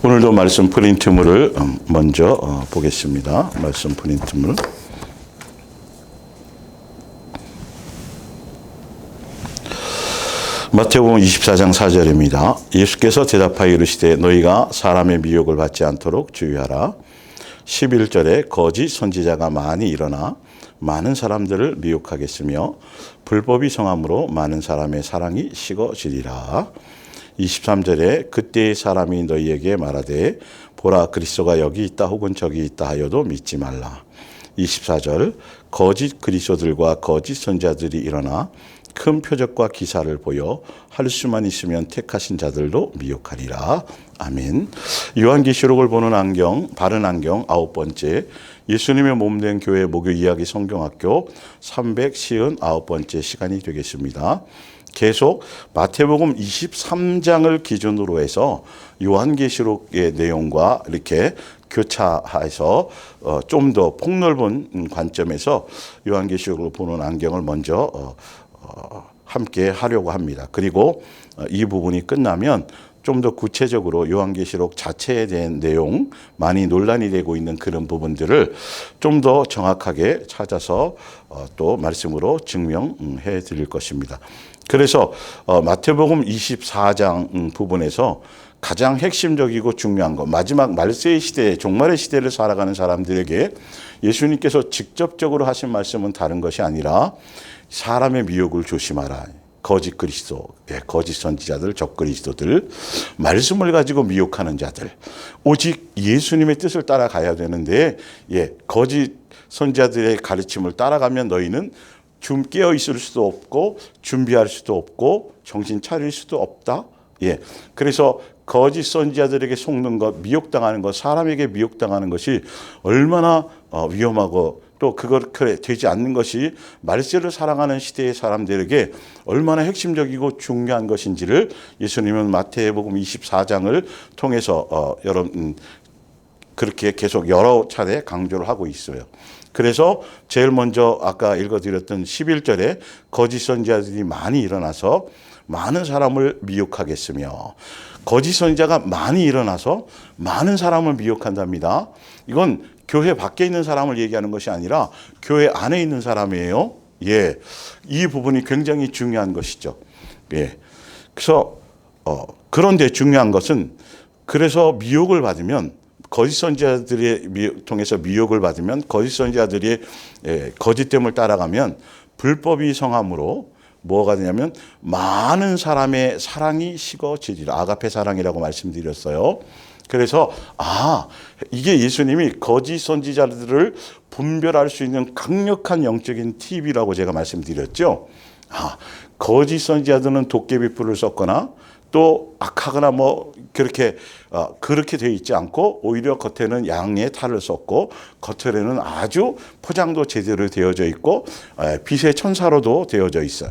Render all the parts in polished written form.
오늘도 말씀 프린트물을 먼저 보겠습니다. 말씀 프린트물. 마태복음 24장 4절입니다. 예수께서 대답하여 이르시되 너희가 사람의 미혹을 받지 않도록 주의하라. 11절에 거짓 선지자가 많이 일어나 많은 사람들을 미혹하겠으며 불법이 성함으로 많은 사람의 사랑이 식어지리라. 23절에 그때의 사람이 너희에게 말하되 보라 그리스도가 여기 있다 혹은 저기 있다 하여도 믿지 말라. 24절 거짓 그리스도들과 거짓 선지자들이 일어나 큰 표적과 기사를 보여 할 수만 있으면 택하신 자들도 미혹하리라. 아멘. 요한계시록을 보는 안경, 바른 안경 9번째, 예수님의 몸된 교회 목요 이야기 성경학교 359번째 시간이 되겠습니다. 계속 마태복음 23장을 기준으로 해서 요한계시록의 내용과 이렇게 교차해서 좀 더 폭넓은 관점에서 요한계시록을 보는 안경을 먼저 함께 하려고 합니다. 그리고 이 부분이 끝나면 좀 더 구체적으로 요한계시록 자체에 대한 내용, 많이 논란이 되고 있는 그런 부분들을 좀 더 정확하게 찾아서 또 말씀으로 증명해 드릴 것입니다. 그래서 마태복음 24장 부분에서 가장 핵심적이고 중요한 것, 마지막 말세의 시대, 종말의 시대를 살아가는 사람들에게 예수님께서 직접적으로 하신 말씀은 다른 것이 아니라 사람의 미혹을 조심하라. 거짓 그리스도, 거짓 선지자들, 적그리스도들, 말씀을 가지고 미혹하는 자들, 오직 예수님의 뜻을 따라가야 되는데, 거짓 선지자들의 가르침을 따라가면 너희는 깨어 있을 수도 없고 준비할 수도 없고 정신 차릴 수도 없다. 그래서 거짓 선지자들에게 속는 것, 미혹당하는 것, 사람에게 미혹당하는 것이 얼마나 위험하고 또 그렇게 되지 않는 것이 말세를 살아가는 시대의 사람들에게 얼마나 핵심적이고 중요한 것인지를 예수님은 마태복음 24장을 통해서 여러분 그렇게 계속 여러 차례 강조를 하고 있어요. 그래서 제일 먼저 아까 읽어드렸던 11절에 거짓 선지자들이 많이 일어나서 많은 사람을 미혹하겠으며, 거짓 선지자가 많이 일어나서 많은 사람을 미혹한답니다. 이건 교회 밖에 있는 사람을 얘기하는 것이 아니라 교회 안에 있는 사람이에요. 이 부분이 굉장히 중요한 것이죠. 그래서 그런데 중요한 것은, 그래서 미혹을 받으면, 거짓 선지자들의 통해서 미혹을 받으면, 거짓 선지자들이 거짓됨을 따라가면 불법이 성함으로 뭐가 되냐면 많은 사람의 사랑이 식어지리라. 아가페 사랑이라고 말씀드렸어요. 그래서 이게 예수님이 거짓 선지자들을 분별할 수 있는 강력한 영적인 팁이라고 제가 말씀드렸죠. 거짓 선지자들은 도깨비 뿔을 썼거나 또 악하거나 그렇게 되어 있지 않고 오히려 겉에는 양의 탈을 썼고 겉에는 아주 포장도 제대로 되어져 있고 빛의 천사로도 되어져 있어요.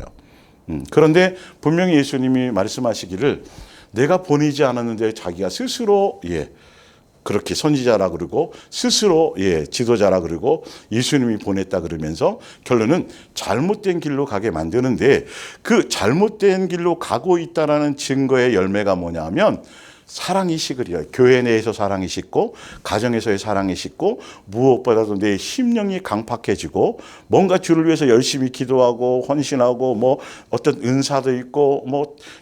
그런데 분명히 예수님이 말씀하시기를 내가 보내지 않았는데 자기가 스스로 그렇게 선지자라 그러고 스스로 지도자라 그러고 예수님이 보냈다 그러면서 결론은 잘못된 길로 가게 만드는데, 그 잘못된 길로 가고 있다라는 증거의 열매가 뭐냐면 사랑이 식으리라. 교회 내에서 사랑이 식고 가정에서의 사랑이 식고 무엇보다도 내 심령이 강팍해지고 뭔가 주를 위해서 열심히 기도하고 헌신하고 어떤 은사도 있고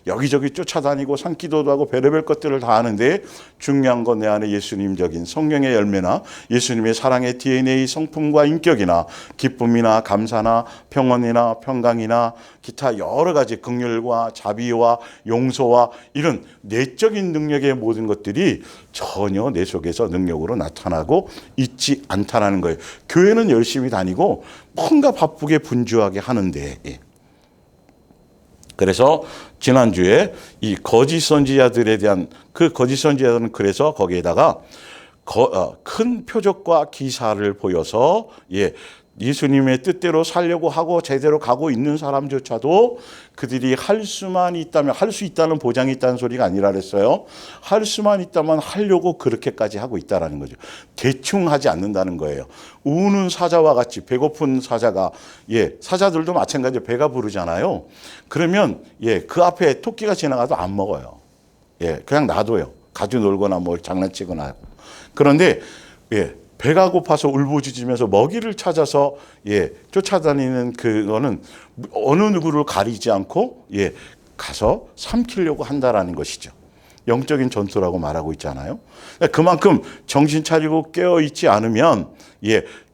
여기저기 쫓아다니고 산기도도 하고 별의별 것들을 다 하는데 중요한 건 내 안에 예수님적인 성령의 열매나 예수님의 사랑의 DNA 성품과 인격이나 기쁨이나 감사나 평온이나 평강이나 기타 여러 가지 긍휼과 자비와 용서와 이런 내적인 능력의 모든 것들이 전혀 내 속에서 능력으로 나타나고 있지 않다는 거예요. 교회는 열심히 다니고 뭔가 바쁘게 분주하게 하는데, 그래서 지난주에 이 거짓 선지자들에 대한 그 거짓 선지자들은 그래서 거기에다가 큰 표적과 기사를 보여서 예수님의 뜻대로 살려고 하고 제대로 가고 있는 사람조차도 그들이 할 수만 있다면, 할 수 있다는 보장이 있다는 소리가 아니라 그랬어요. 할 수만 있다면 하려고 그렇게까지 하고 있다는 거죠. 대충 하지 않는다는 거예요. 우는 사자와 같이 배고픈 사자가, 사자들도 마찬가지로 배가 부르잖아요. 그러면 그 앞에 토끼가 지나가도 안 먹어요. 그냥 놔둬요. 가지고 놀거나 뭐 장난치거나 하고. 그런데 배가 고파서 울부짖으면서 먹이를 찾아서 쫓아다니는 그거는 어느 누구를 가리지 않고 가서 삼키려고 한다라는 것이죠. 영적인 전투라고 말하고 있잖아요. 그만큼 정신 차리고 깨어 있지 않으면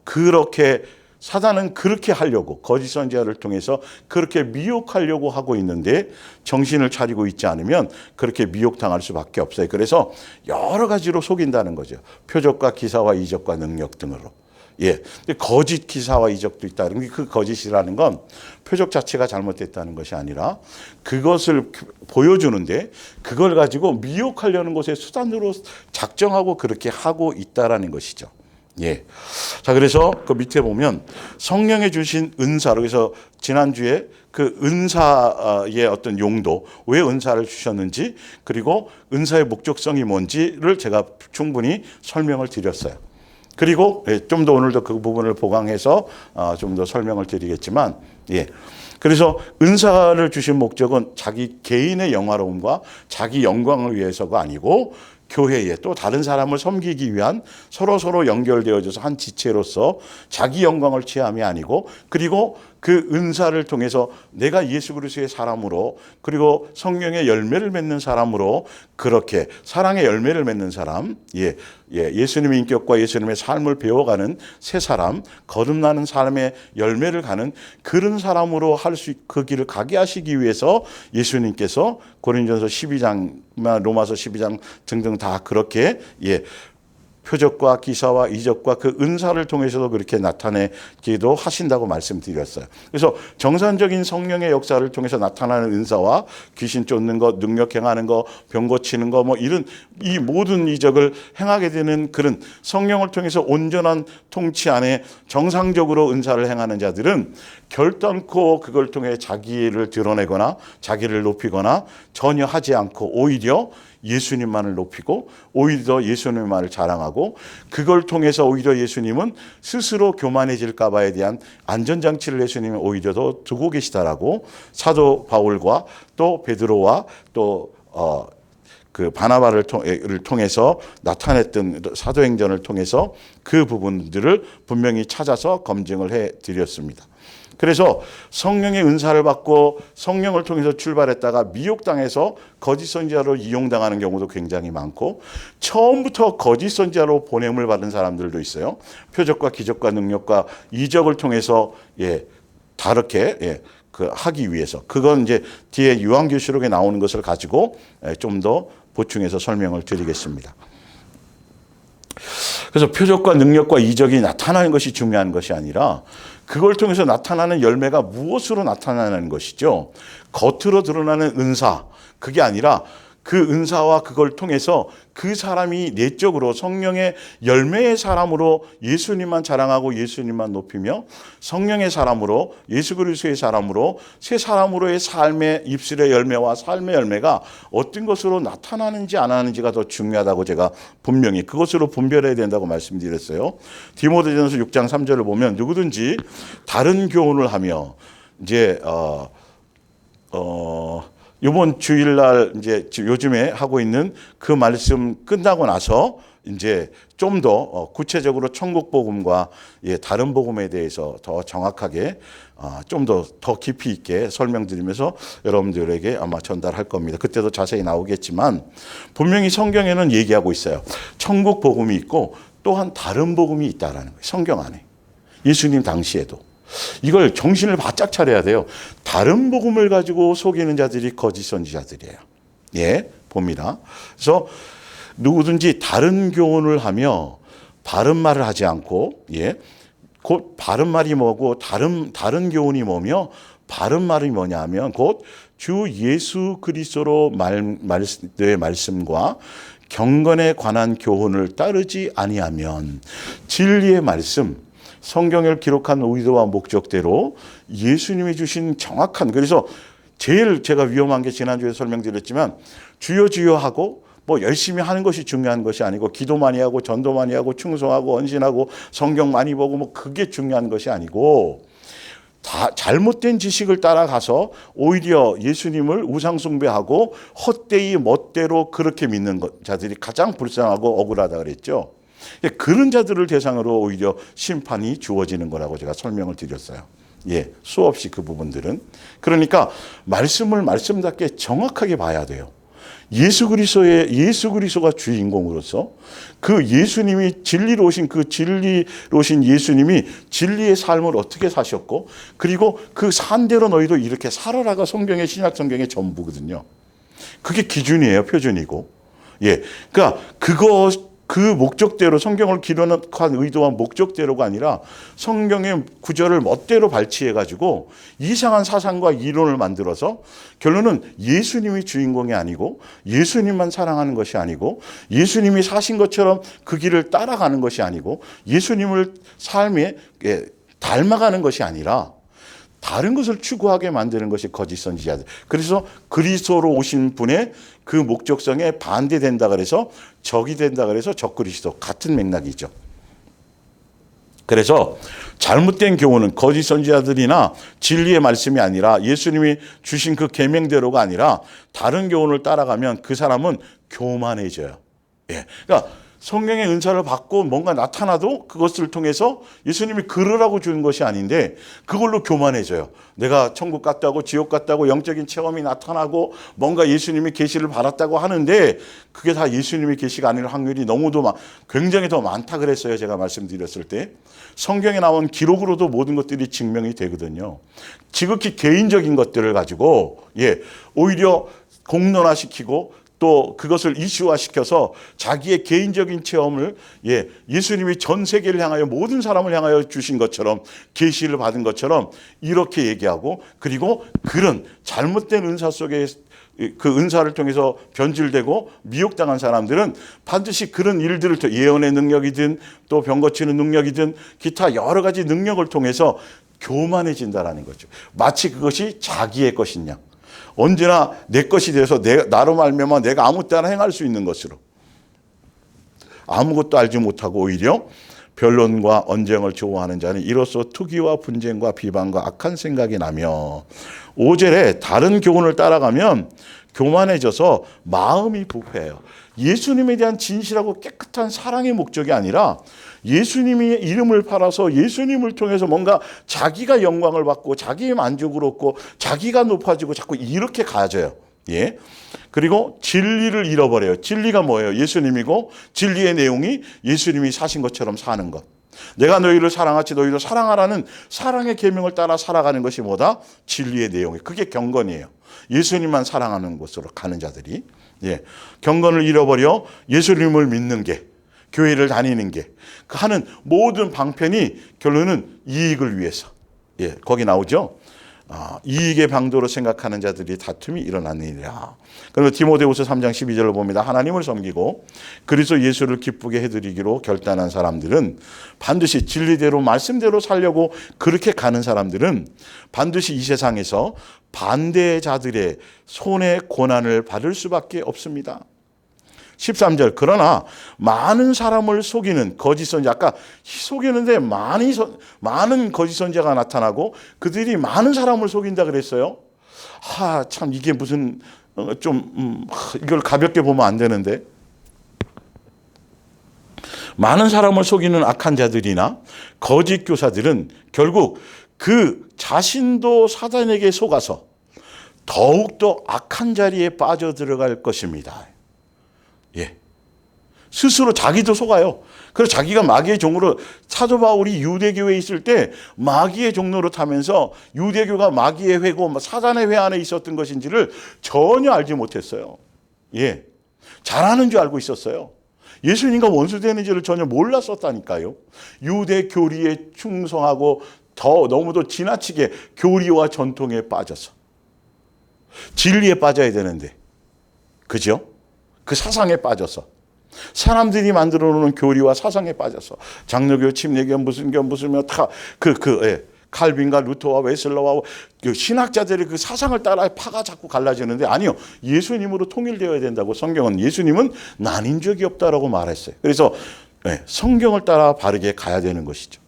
그렇게 사단은 그렇게 하려고 거짓 선지자를 통해서 그렇게 미혹하려고 하고 있는데 정신을 차리고 있지 않으면 그렇게 미혹당할 수밖에 없어요. 그래서 여러 가지로 속인다는 거죠. 표적과 기사와 이적과 능력 등으로. 근데 거짓 기사와 이적도 있다는 게 그 거짓이라는 건 표적 자체가 잘못됐다는 것이 아니라 그것을 보여주는데 그걸 가지고 미혹하려는 것의 수단으로 작정하고 그렇게 하고 있다라는 것이죠. 자, 그래서 그 밑에 보면 성령에 주신 은사로, 그래서 지난주에 그 은사의 어떤 용도, 왜 은사를 주셨는지, 그리고 은사의 목적성이 뭔지를 제가 충분히 설명을 드렸어요. 그리고 좀 더 오늘도 그 부분을 보강해서 좀 더 설명을 드리겠지만, 그래서 은사를 주신 목적은 자기 개인의 영화로움과 자기 영광을 위해서가 아니고 교회에 또 다른 사람을 섬기기 위한 서로 연결되어져서 한 지체로서 자기 영광을 취함이 아니고, 그리고 그 은사를 통해서 내가 예수 그리스도의 사람으로, 그리고 성령의 열매를 맺는 사람으로, 그렇게 사랑의 열매를 맺는 사람, 예수님의 인격과 예수님의 삶을 배워가는 새 사람, 거듭나는 사람의 열매를 가는 그런 사람으로 그 길을 가게 하시기 위해서 예수님께서 고린도전서 12장, 로마서 12장 등등 다 그렇게 표적과 기사와 이적과 그 은사를 통해서도 그렇게 나타내기도 하신다고 말씀드렸어요. 그래서 정상적인 성령의 역사를 통해서 나타나는 은사와 귀신 쫓는 것, 능력 행하는 것, 병 고치는 것, 뭐 이런 이 모든 이적을 행하게 되는 그런 성령을 통해서 온전한 통치 안에 정상적으로 은사를 행하는 자들은 결단코 그걸 통해 자기를 드러내거나 자기를 높이거나 전혀 하지 않고 오히려 예수님만을 높이고 오히려 예수님만을 자랑하고, 그걸 통해서 오히려 예수님은 스스로 교만해질까 봐에 대한 안전장치를 예수님은 오히려 더 두고 계시다라고 사도 바울과 또 베드로와 또 그 바나바를 통해서 나타냈던 사도행전을 통해서 그 부분들을 분명히 찾아서 검증을 해드렸습니다. 그래서 성령의 은사를 받고 성령을 통해서 출발했다가 미혹당해서 거짓 선지자로 이용당하는 경우도 굉장히 많고, 처음부터 거짓 선지자로 보냄을 받은 사람들도 있어요. 표적과 기적과 능력과 이적을 통해서 다르게 그 하기 위해서. 그건 이제 뒤에 요한계시록에 나오는 것을 가지고 좀 더 보충해서 설명을 드리겠습니다. 그래서 표적과 능력과 이적이 나타나는 것이 중요한 것이 아니라 그걸 통해서 나타나는 열매가 무엇으로 나타나는 것이죠. 겉으로 드러나는 은사, 그게 아니라 그 은사와 그걸 통해서 그 사람이 내적으로 성령의 열매의 사람으로 예수님만 자랑하고 예수님만 높이며 성령의 사람으로 예수 그리스도의 사람으로 새 사람으로의 삶의 입술의 열매와 삶의 열매가 어떤 것으로 나타나는지 안 하는지가 더 중요하다고 제가 분명히 그것으로 분별해야 된다고 말씀드렸어요. 디모데전서 6장 3절을 보면 누구든지 다른 교훈을 하며 이제 이번 주일날 이제 요즘에 하고 있는 그 말씀 끝나고 나서 이제 좀 더 구체적으로 천국 복음과 다른 복음에 대해서 더 정확하게 좀 더 깊이 있게 설명드리면서 여러분들에게 아마 전달할 겁니다. 그때도 자세히 나오겠지만 분명히 성경에는 얘기하고 있어요. 천국 복음이 있고 또한 다른 복음이 있다라는 거예요. 성경 안에. 예수님 당시에도. 이걸 정신을 바짝 차려야 돼요. 다른 복음을 가지고 속이는 자들이 거짓 선지자들이에요. 봅니다. 그래서 누구든지 다른 교훈을 하며 바른 말을 하지 않고, 곧 바른 말이 뭐고 다른 교훈이 뭐며, 바른 말이 뭐냐 하면 곧 주 예수 그리스도로 의 말씀과 경건에 관한 교훈을 따르지 아니하면 진리의 말씀, 성경을 기록한 의도와 목적대로 예수님이 주신 정확한, 그래서 제일 제가 위험한 게 지난주에 설명드렸지만 주여 주여 하고 뭐 열심히 하는 것이 중요한 것이 아니고 기도 많이 하고 전도 많이 하고 충성하고 헌신하고 성경 많이 보고 뭐 그게 중요한 것이 아니고 다 잘못된 지식을 따라가서 오히려 예수님을 우상숭배하고 헛되이 멋대로 그렇게 믿는 자들이 가장 불쌍하고 억울하다 그랬죠. 그런 자들을 대상으로 오히려 심판이 주어지는 거라고 제가 설명을 드렸어요. 예, 수없이 그 부분들은. 그러니까 말씀을 말씀답게 정확하게 봐야 돼요. 예수 그리스도가 주인공으로서 그 예수님이 진리로 오신 그 진리로 오신 예수님이 진리의 삶을 어떻게 사셨고, 그리고 그 산대로 너희도 이렇게 살아라가 성경의 신약 성경의 전부거든요. 그게 기준이에요, 표준이고. 예, 그러니까 그 목적대로 성경을 기록한 의도한 목적대로가 아니라 성경의 구절을 멋대로 발치해가지고 이상한 사상과 이론을 만들어서 결론은 예수님이 주인공이 아니고 예수님만 사랑하는 것이 아니고 예수님이 사신 것처럼 그 길을 따라가는 것이 아니고 예수님을 삶에 닮아가는 것이 아니라 다른 것을 추구하게 만드는 것이 거짓 선지자들. 그래서 그리스도로 오신 분의 그 목적성에 반대된다 그래서 적이 된다 그래서 적그리스도, 같은 맥락이죠. 그래서 잘못된 교훈은 거짓 선지자들이나 진리의 말씀이 아니라 예수님이 주신 그 계명대로가 아니라 다른 교훈을 따라가면 그 사람은 교만해져요. 예. 그러니까 성령의 은사를 받고 뭔가 나타나도 그것을 통해서 예수님이 그러라고 주는 것이 아닌데 그걸로 교만해져요. 내가 천국 갔다고 지옥 갔다고 영적인 체험이 나타나고 뭔가 예수님이 계시를 받았다고 하는데 그게 다 예수님의 계시가 아닐 확률이 굉장히 더 많다 그랬어요. 제가 말씀드렸을 때. 성경에 나온 기록으로도 모든 것들이 증명이 되거든요. 지극히 개인적인 것들을 가지고 오히려 공론화시키고 또 그것을 이슈화시켜서 자기의 개인적인 체험을 예수님이 전 세계를 향하여 모든 사람을 향하여 주신 것처럼 계시를 받은 것처럼 이렇게 얘기하고, 그리고 그런 잘못된 은사 속에 그 은사를 통해서 변질되고 미혹당한 사람들은 반드시 그런 일들을 예언의 능력이든 또 병 고치는 능력이든 기타 여러 가지 능력을 통해서 교만해진다라는 거죠. 마치 그것이 자기의 것이냐. 언제나 내 것이 돼서 나로 말미암아 내가 아무 때나 행할 수 있는 것으로 아무것도 알지 못하고 오히려 변론과 언쟁을 좋아하는 자는 이로써 투기와 분쟁과 비방과 악한 생각이 나며 5절에 다른 교훈을 따라가면 교만해져서 마음이 부패해요. 예수님에 대한 진실하고 깨끗한 사랑의 목적이 아니라 예수님의 이름을 팔아서 예수님을 통해서 뭔가 자기가 영광을 받고 자기의 만족을 얻고 자기가 높아지고 자꾸 이렇게 가져요. 예. 그리고 진리를 잃어버려요. 진리가 뭐예요? 예수님이고 진리의 내용이 예수님이 사신 것처럼 사는 것. 내가 너희를 사랑하지 너희도 사랑하라는 사랑의 계명을 따라 살아가는 것이 뭐다? 진리의 내용이. 그게 경건이에요. 예수님만 사랑하는 곳으로 가는 자들이 경건을 잃어버려 예수님을 믿는 게, 교회를 다니는 게 하는 모든 방편이 결론은 이익을 위해서. 거기 나오죠. 이익의 방도로 생각하는 자들이 다툼이 일어나느니라. 그리고 디모데후서 3장 12절을 봅니다. 하나님을 섬기고 그리스도 예수를 기쁘게 해드리기로 결단한 사람들은 반드시 진리대로 말씀대로 살려고 그렇게 가는 사람들은 반드시 이 세상에서 반대자들의 손의 고난을 받을 수밖에 없습니다. 13절 그러나 많은 사람을 속이는 거짓 선지자, 아까 속이는데 많은 거짓 선지자가 나타나고 그들이 많은 사람을 속인다 그랬어요. 참 이게 무슨 이걸 가볍게 보면 안 되는데, 많은 사람을 속이는 악한 자들이나 거짓 교사들은 결국 그 자신도 사단에게 속아서 더욱더 악한 자리에 빠져들어갈 것입니다. 스스로 자기도 속아요. 그래서 자기가 마귀의 종으로, 사도 바울이 유대교회에 있을 때 마귀의 종로로 타면서 유대교가 마귀의 회고 사단의 회 안에 있었던 것인지를 전혀 알지 못했어요. 잘하는 줄 알고 있었어요. 예수님과 원수되는지를 전혀 몰랐었다니까요. 유대 교리에 충성하고 너무도 지나치게 교리와 전통에 빠져서 진리에 빠져야 되는데, 그죠? 그 사상에 빠져서 사람들이 만들어 놓은 교리와 사상에 빠져서 장로교, 침례교, 무슨 다 칼빈과 루터와 웨슬러와 그 신학자들의 그 사상을 따라 파가 자꾸 갈라지는데, 아니요, 예수님으로 통일되어야 된다고. 성경은 예수님은 나뉜 적이 없다라고 말했어요. 그래서 성경을 따라 바르게 가야 되는 것이죠.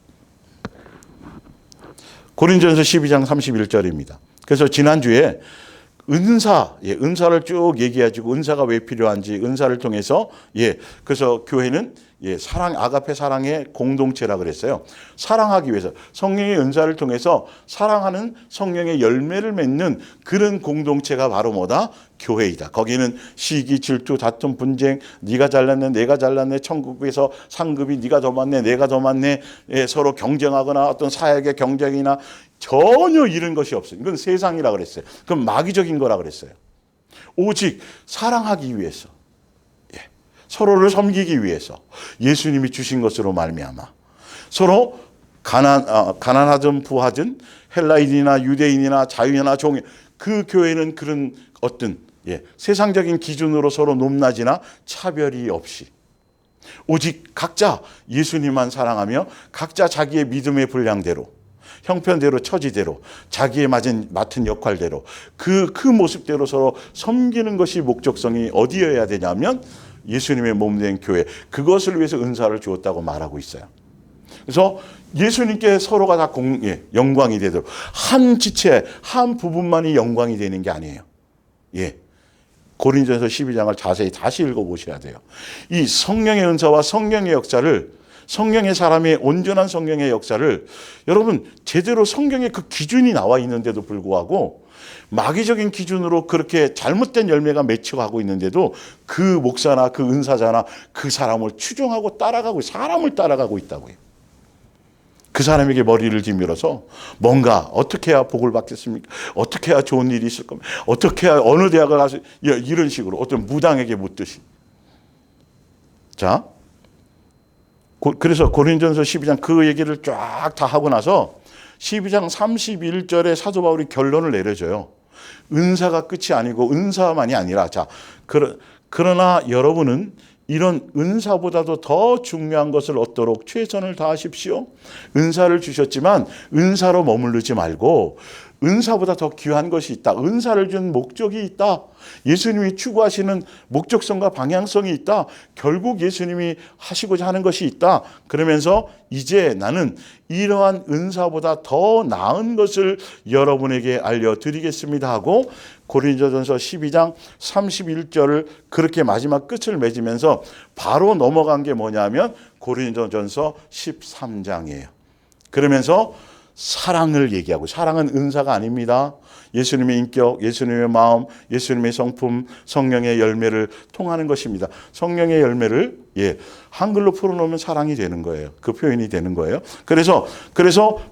고린도전서 12장 31절입니다. 그래서 지난주에 은사를 쭉 얘기해주고 은사가 왜 필요한지 은사를 통해서 그래서 교회는 아가페 사랑의 공동체라 그랬어요. 사랑하기 위해서 성령의 은사를 통해서 사랑하는 성령의 열매를 맺는 그런 공동체가 바로 뭐다? 교회이다. 거기는 시기, 질투, 다툼, 분쟁, 네가 잘났네, 내가 잘났네, 천국에서 상급이 네가 더 많네, 내가 더 많네, 서로 경쟁하거나 어떤 사역의 경쟁이나 전혀 이런 것이 없어요. 이건 세상이라 그랬어요. 그건 마귀적인 거라 그랬어요. 오직 사랑하기 위해서, 서로를 섬기기 위해서 예수님이 주신 것으로 말미암아 서로 가난하든 부하든 헬라인이나 유대인이나 자유인이나 종이 그 교회는 그런 어떤 세상적인 기준으로 서로 높낮이나 차별이 없이 오직 각자 예수님만 사랑하며 각자 자기의 믿음의 분량대로 형편대로 처지대로 자기의 맡은 역할대로 그 모습대로 서로 섬기는 것이 목적성이 어디여야 되냐면 예수님의 몸된 교회, 그것을 위해서 은사를 주었다고 말하고 있어요. 그래서 예수님께 서로가 다 영광이 되도록 한 지체, 한 부분만이 영광이 되는 게 아니에요. 고린도전서 12장을 자세히 다시 읽어보셔야 돼요. 이 성령의 은사와 성령의 역사를, 성령의 사람의 온전한 성령의 역사를 여러분 제대로 성경에 그 기준이 나와 있는데도 불구하고 마귀적인 기준으로 그렇게 잘못된 열매가 맺혀가고 있는데도 그 목사나 그 은사자나 그 사람을 추종하고 따라가고 사람을 따라가고 있다고요. 그 사람에게 머리를 뒤밀어서 뭔가 어떻게 해야 복을 받겠습니까? 어떻게 해야 좋은 일이 있을 겁니까? 어떻게 해야 어느 대학을 가서 이런 식으로 어떤 무당에게 묻듯이. 자, 그래서 고린도전서 12장 그 얘기를 쫙 다 하고 나서 12장 31절에 사도 바울이 결론을 내려줘요. 은사가 끝이 아니고 은사만이 아니라 그러나 여러분은 이런 은사보다도 더 중요한 것을 얻도록 최선을 다하십시오. 은사를 주셨지만 은사로 머무르지 말고 은사보다 더 귀한 것이 있다. 은사를 준 목적이 있다. 예수님이 추구하시는 목적성과 방향성이 있다. 결국 예수님이 하시고자 하는 것이 있다. 그러면서 이제 나는 이러한 은사보다 더 나은 것을 여러분에게 알려드리겠습니다 하고 고린도전서 12장 31절을 그렇게 마지막 끝을 맺으면서 바로 넘어간 게 뭐냐면 고린도전서 13장이에요. 그러면서 사랑을 얘기하고, 사랑은 은사가 아닙니다. 예수님의 인격, 예수님의 마음, 예수님의 성품, 성령의 열매를 통하는 것입니다. 성령의 열매를 한글로 풀어놓으면 사랑이 되는 거예요. 그 표현이 되는 거예요. 그래서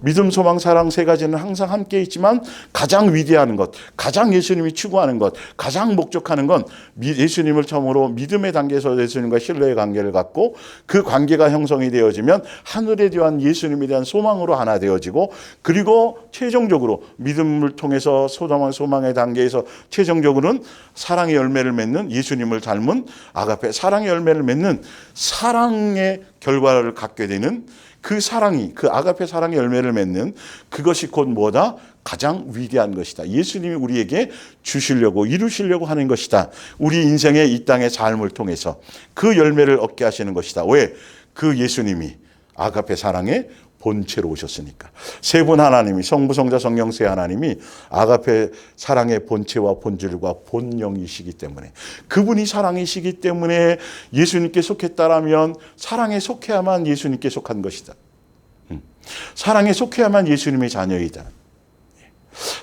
믿음, 소망, 사랑 세 가지는 항상 함께 있지만 가장 위대한 것, 가장 예수님이 추구하는 것, 가장 목적하는 건 예수님을 처음으로 믿음의 단계에서 예수님과 신뢰의 관계를 갖고 그 관계가 형성이 되어지면 하늘에 대한 예수님에 대한 소망으로 하나 되어지고, 그리고 최종적으로 믿음을 통해서 소망의 단계에서 최종적으로는 사랑의 열매를 맺는, 예수님을 닮은 아가페 사랑의 열매를 맺는 사랑의 결과를 갖게 되는 그 사랑이, 그 아가페 사랑의 열매를 맺는 그것이 곧 뭐다? 가장 위대한 것이다. 예수님이 우리에게 주시려고, 이루시려고 하는 것이다. 우리 인생의 이 땅의 삶을 통해서 그 열매를 얻게 하시는 것이다. 왜? 그 예수님이 아가페 사랑의 본체로 오셨으니까. 세 분 하나님이, 성부, 성자, 성령 세 하나님이 아가페 사랑의 본체와 본질과 본영이시기 때문에, 그분이 사랑이시기 때문에 예수님께 속했다라면 사랑에 속해야만 예수님께 속한 것이다. 사랑에 속해야만 예수님의 자녀이다.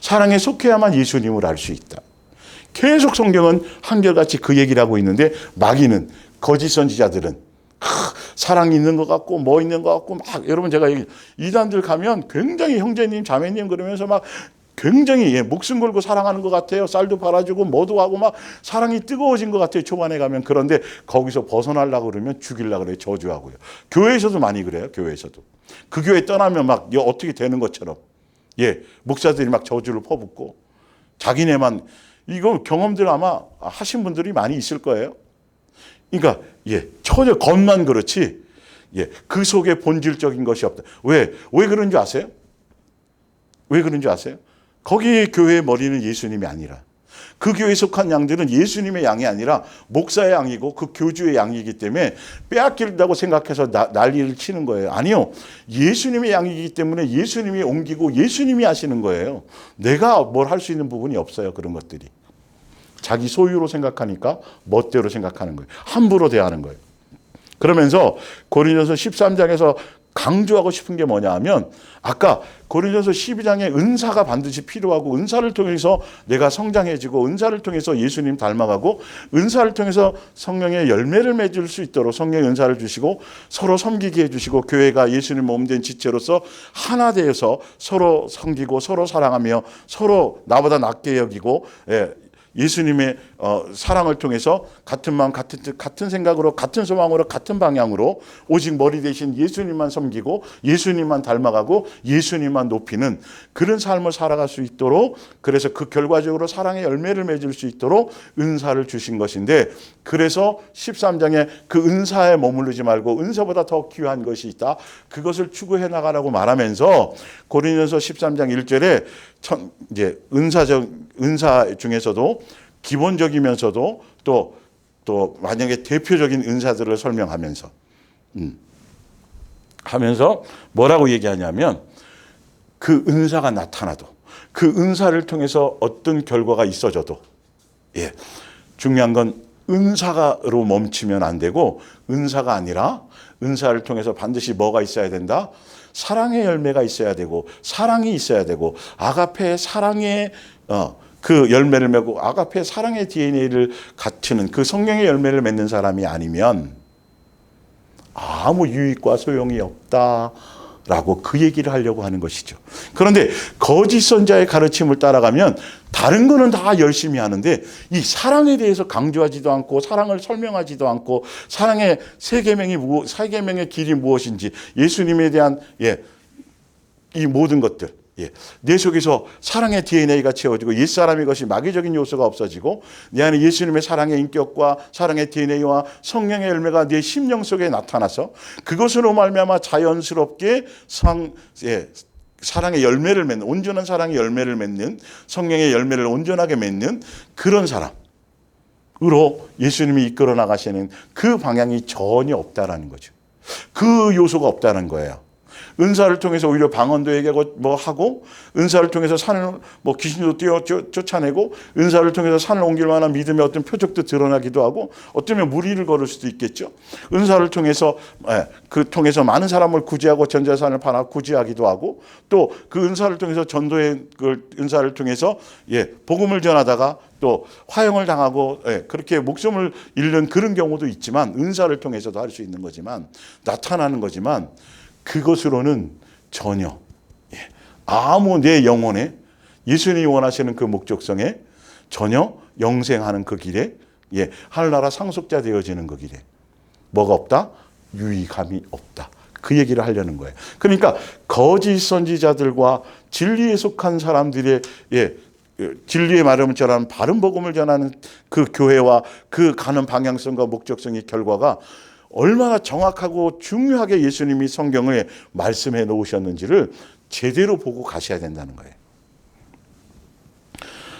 사랑에 속해야만 예수님을 알 수 있다. 계속 성경은 한결같이 그 얘기를 하고 있는데 마귀는, 거짓 선지자들은 사랑이 있는 것 같고 뭐 있는 것 같고 막, 여러분 제가 이단들 가면 굉장히 형제님 자매님 그러면서 막 굉장히 목숨 걸고 사랑하는 것 같아요. 쌀도 팔아주고 뭐도 하고 막 사랑이 뜨거워진 것 같아요. 초반에 가면. 그런데 거기서 벗어나려고 그러면 죽이려고 그래요. 저주하고요. 교회에서도 많이 그래요. 교회에서도. 그 교회 떠나면 막 어떻게 되는 것처럼 목사들이 막 저주를 퍼붓고 자기네만, 이거 경험들 아마 하신 분들이 많이 있을 거예요. 그러니까 처녀 겉만 그렇지 그 속에 본질적인 것이 없다. 왜 그런 줄 아세요? 왜 그런 줄 아세요? 거기 교회의 머리는 예수님이 아니라 그 교회에 속한 양들은 예수님의 양이 아니라 목사의 양이고 그 교주의 양이기 때문에 빼앗긴다고 생각해서 난리를 치는 거예요. 아니요. 예수님의 양이기 때문에 예수님이 옮기고 예수님이 하시는 거예요. 내가 뭘 할 수 있는 부분이 없어요. 그런 것들이. 자기 소유로 생각하니까 멋대로 생각하는 거예요. 함부로 대하는 거예요. 그러면서 고린도서 13장에서 강조하고 싶은 게 뭐냐 하면 아까 고린도서 12장에 은사가 반드시 필요하고 은사를 통해서 내가 성장해지고 은사를 통해서 예수님 닮아가고 은사를 통해서 성령의 열매를 맺을 수 있도록 성령의 은사를 주시고 서로 섬기게 해주시고 교회가 예수님 몸된 지체로서 하나 되어서 서로 섬기고 서로 사랑하며 서로 나보다 낫게 여기고 예수님의 사랑을 통해서 같은 마음, 같은 뜻, 같은 생각으로, 같은 소망으로, 같은 방향으로 오직 머리 대신 예수님만 섬기고 예수님만 닮아가고 예수님만 높이는 그런 삶을 살아갈 수 있도록, 그래서 그 결과적으로 사랑의 열매를 맺을 수 있도록 은사를 주신 것인데, 그래서 13장에 그 은사에 머무르지 말고 은사보다 더 귀한 것이 있다, 그것을 추구해 나가라고 말하면서 고린도서 13장 1절에 이제 은사 중에서도 기본적이면서도 또 만약에 대표적인 은사들을 설명하면서 하면서 뭐라고 얘기하냐면, 그 은사가 나타나도 그 은사를 통해서 어떤 결과가 있어져도 중요한 건 은사로 멈추면 안 되고, 은사가 아니라 은사를 통해서 반드시 뭐가 있어야 된다? 사랑의 열매가 있어야 되고 사랑이 있어야 되고 아가페의 사랑의 그 열매를 맺고 아가페의 사랑의 DNA를 갖추는 그 성령의 열매를 맺는 사람이 아니면 아무 유익과 소용이 없다라고 그 얘기를 하려고 하는 것이죠. 그런데 거짓 선자의 가르침을 따라가면 다른 거는 다 열심히 하는데 이 사랑에 대해서 강조하지도 않고 사랑을 설명하지도 않고 사랑의 세 계명의 길이 무엇인지 예수님에 대한 이 모든 것들 내 속에서 사랑의 DNA가 채워지고 옛사람의 것이 마귀적인 요소가 없어지고 내 안에 예수님의 사랑의 인격과 사랑의 DNA와 성령의 열매가 내 심령 속에 나타나서 그것으로 말미암아 자연스럽게 사랑의 열매를 맺는, 온전한 사랑의 열매를 맺는, 성령의 열매를 온전하게 맺는 그런 사람으로 예수님이 이끌어 나가시는 그 방향이 전혀 없다라는 거죠. 그 요소가 없다는 거예요. 은사를 통해서 오히려 방언도 얘기하고 뭐 하고, 은사를 통해서 산을 귀신도 쫓아내고, 은사를 통해서 산을 옮길 만한 믿음의 어떤 표적도 드러나기도 하고, 어쩌면 무리를 걸을 수도 있겠죠. 은사를 통해서 통해서 많은 사람을 구제하고 전재산을 팔아 구제하기도 하고, 또 그 은사를 통해서 전도의 은사를 통해서 복음을 전하다가 또 화형을 당하고 그렇게 목숨을 잃는 그런 경우도 있지만, 은사를 통해서도 할 수 있는 거지만, 나타나는 거지만, 그것으로는 전혀 아무 내 영혼에 예수님이 원하시는 그 목적성에 전혀 영생하는 그 길에 하늘나라 상속자 되어지는 그 길에 뭐가 없다? 유익함이 없다. 그 얘기를 하려는 거예요. 그러니까 거짓 선지자들과 진리에 속한 사람들의 진리의 말음을 전하는 바른 복음을 전하는 그 교회와 그 가는 방향성과 목적성의 결과가 얼마나 정확하고 중요하게 예수님이 성경에 말씀해 놓으셨는지를 제대로 보고 가셔야 된다는 거예요.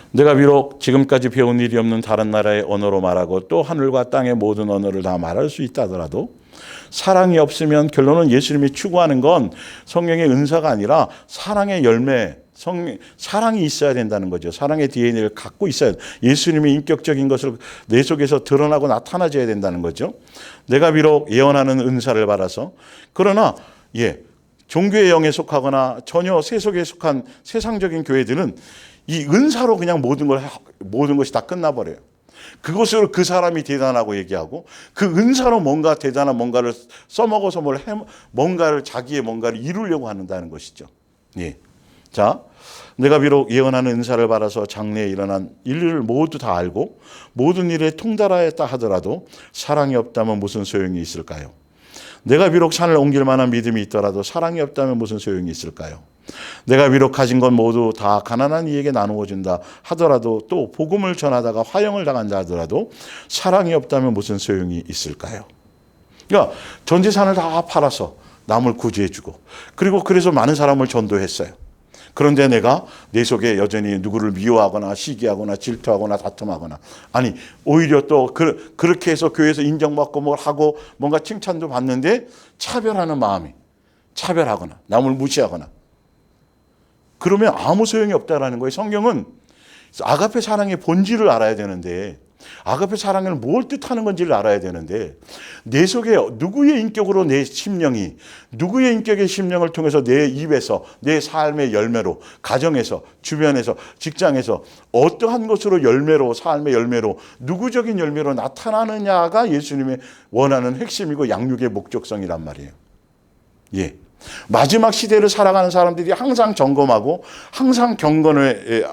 내가 비록 지금까지 배운 일이 없는 다른 나라의 언어로 말하고 또 하늘과 땅의 모든 언어를 다 말할 수 있다 하더라도 사랑이 없으면 결론은 예수님이 추구하는 건 성령의 은사가 아니라 사랑의 열매, 사랑이 있어야 된다는 거죠. 사랑의 DNA를 갖고 있어야, 예수님의 인격적인 것을 내 속에서 드러나고 나타나줘야 된다는 거죠. 내가 비록 예언하는 은사를 받아서, 그러나 종교의 영에 속하거나 전혀 세속에 속한 세상적인 교회들은 이 은사로 그냥 모든 것이 다 끝나버려요. 그것으로 그 사람이 대단하고 얘기하고, 그 은사로 뭔가 대단한 뭔가를 써먹어서 자기의 뭔가를 이루려고 한다는 것이죠. 자, 내가 비록 예언하는 은사를 받아서 장래에 일어난 일을 모두 다 알고 모든 일에 통달하였다 하더라도 사랑이 없다면 무슨 소용이 있을까요? 내가 비록 산을 옮길 만한 믿음이 있더라도 사랑이 없다면 무슨 소용이 있을까요? 내가 비록 가진 건 모두 다 가난한 이에게 나누어 준다 하더라도, 또 복음을 전하다가 화형을 당한다 하더라도 사랑이 없다면 무슨 소용이 있을까요? 그러니까 전 재산을 다 팔아서 남을 구제해주고, 그리고 그래서 많은 사람을 전도했어요. 그런데 내가 내 속에 여전히 누구를 미워하거나 시기하거나 질투하거나 다툼하거나, 아니 오히려 또 그렇게 해서 교회에서 인정받고 뭘 하고 뭔가 칭찬도 받는데 차별하는 마음이, 차별하거나 남을 무시하거나, 그러면 아무 소용이 없다라는 거예요. 성경은 아가페 사랑의 본질을 알아야 되는데, 아가페 사랑은 뭘 뜻하는 건지를 알아야 되는데, 내 속에 누구의 인격으로 내 심령이, 누구의 인격의 심령을 통해서 내 입에서, 내 삶의 열매로, 가정에서, 주변에서, 직장에서 어떠한 것으로 열매로, 삶의 열매로, 누구적인 열매로 나타나느냐가 예수님의 원하는 핵심이고 양육의 목적성이란 말이에요. 예. 마지막 시대를 살아가는 사람들이 항상 점검하고 항상 경건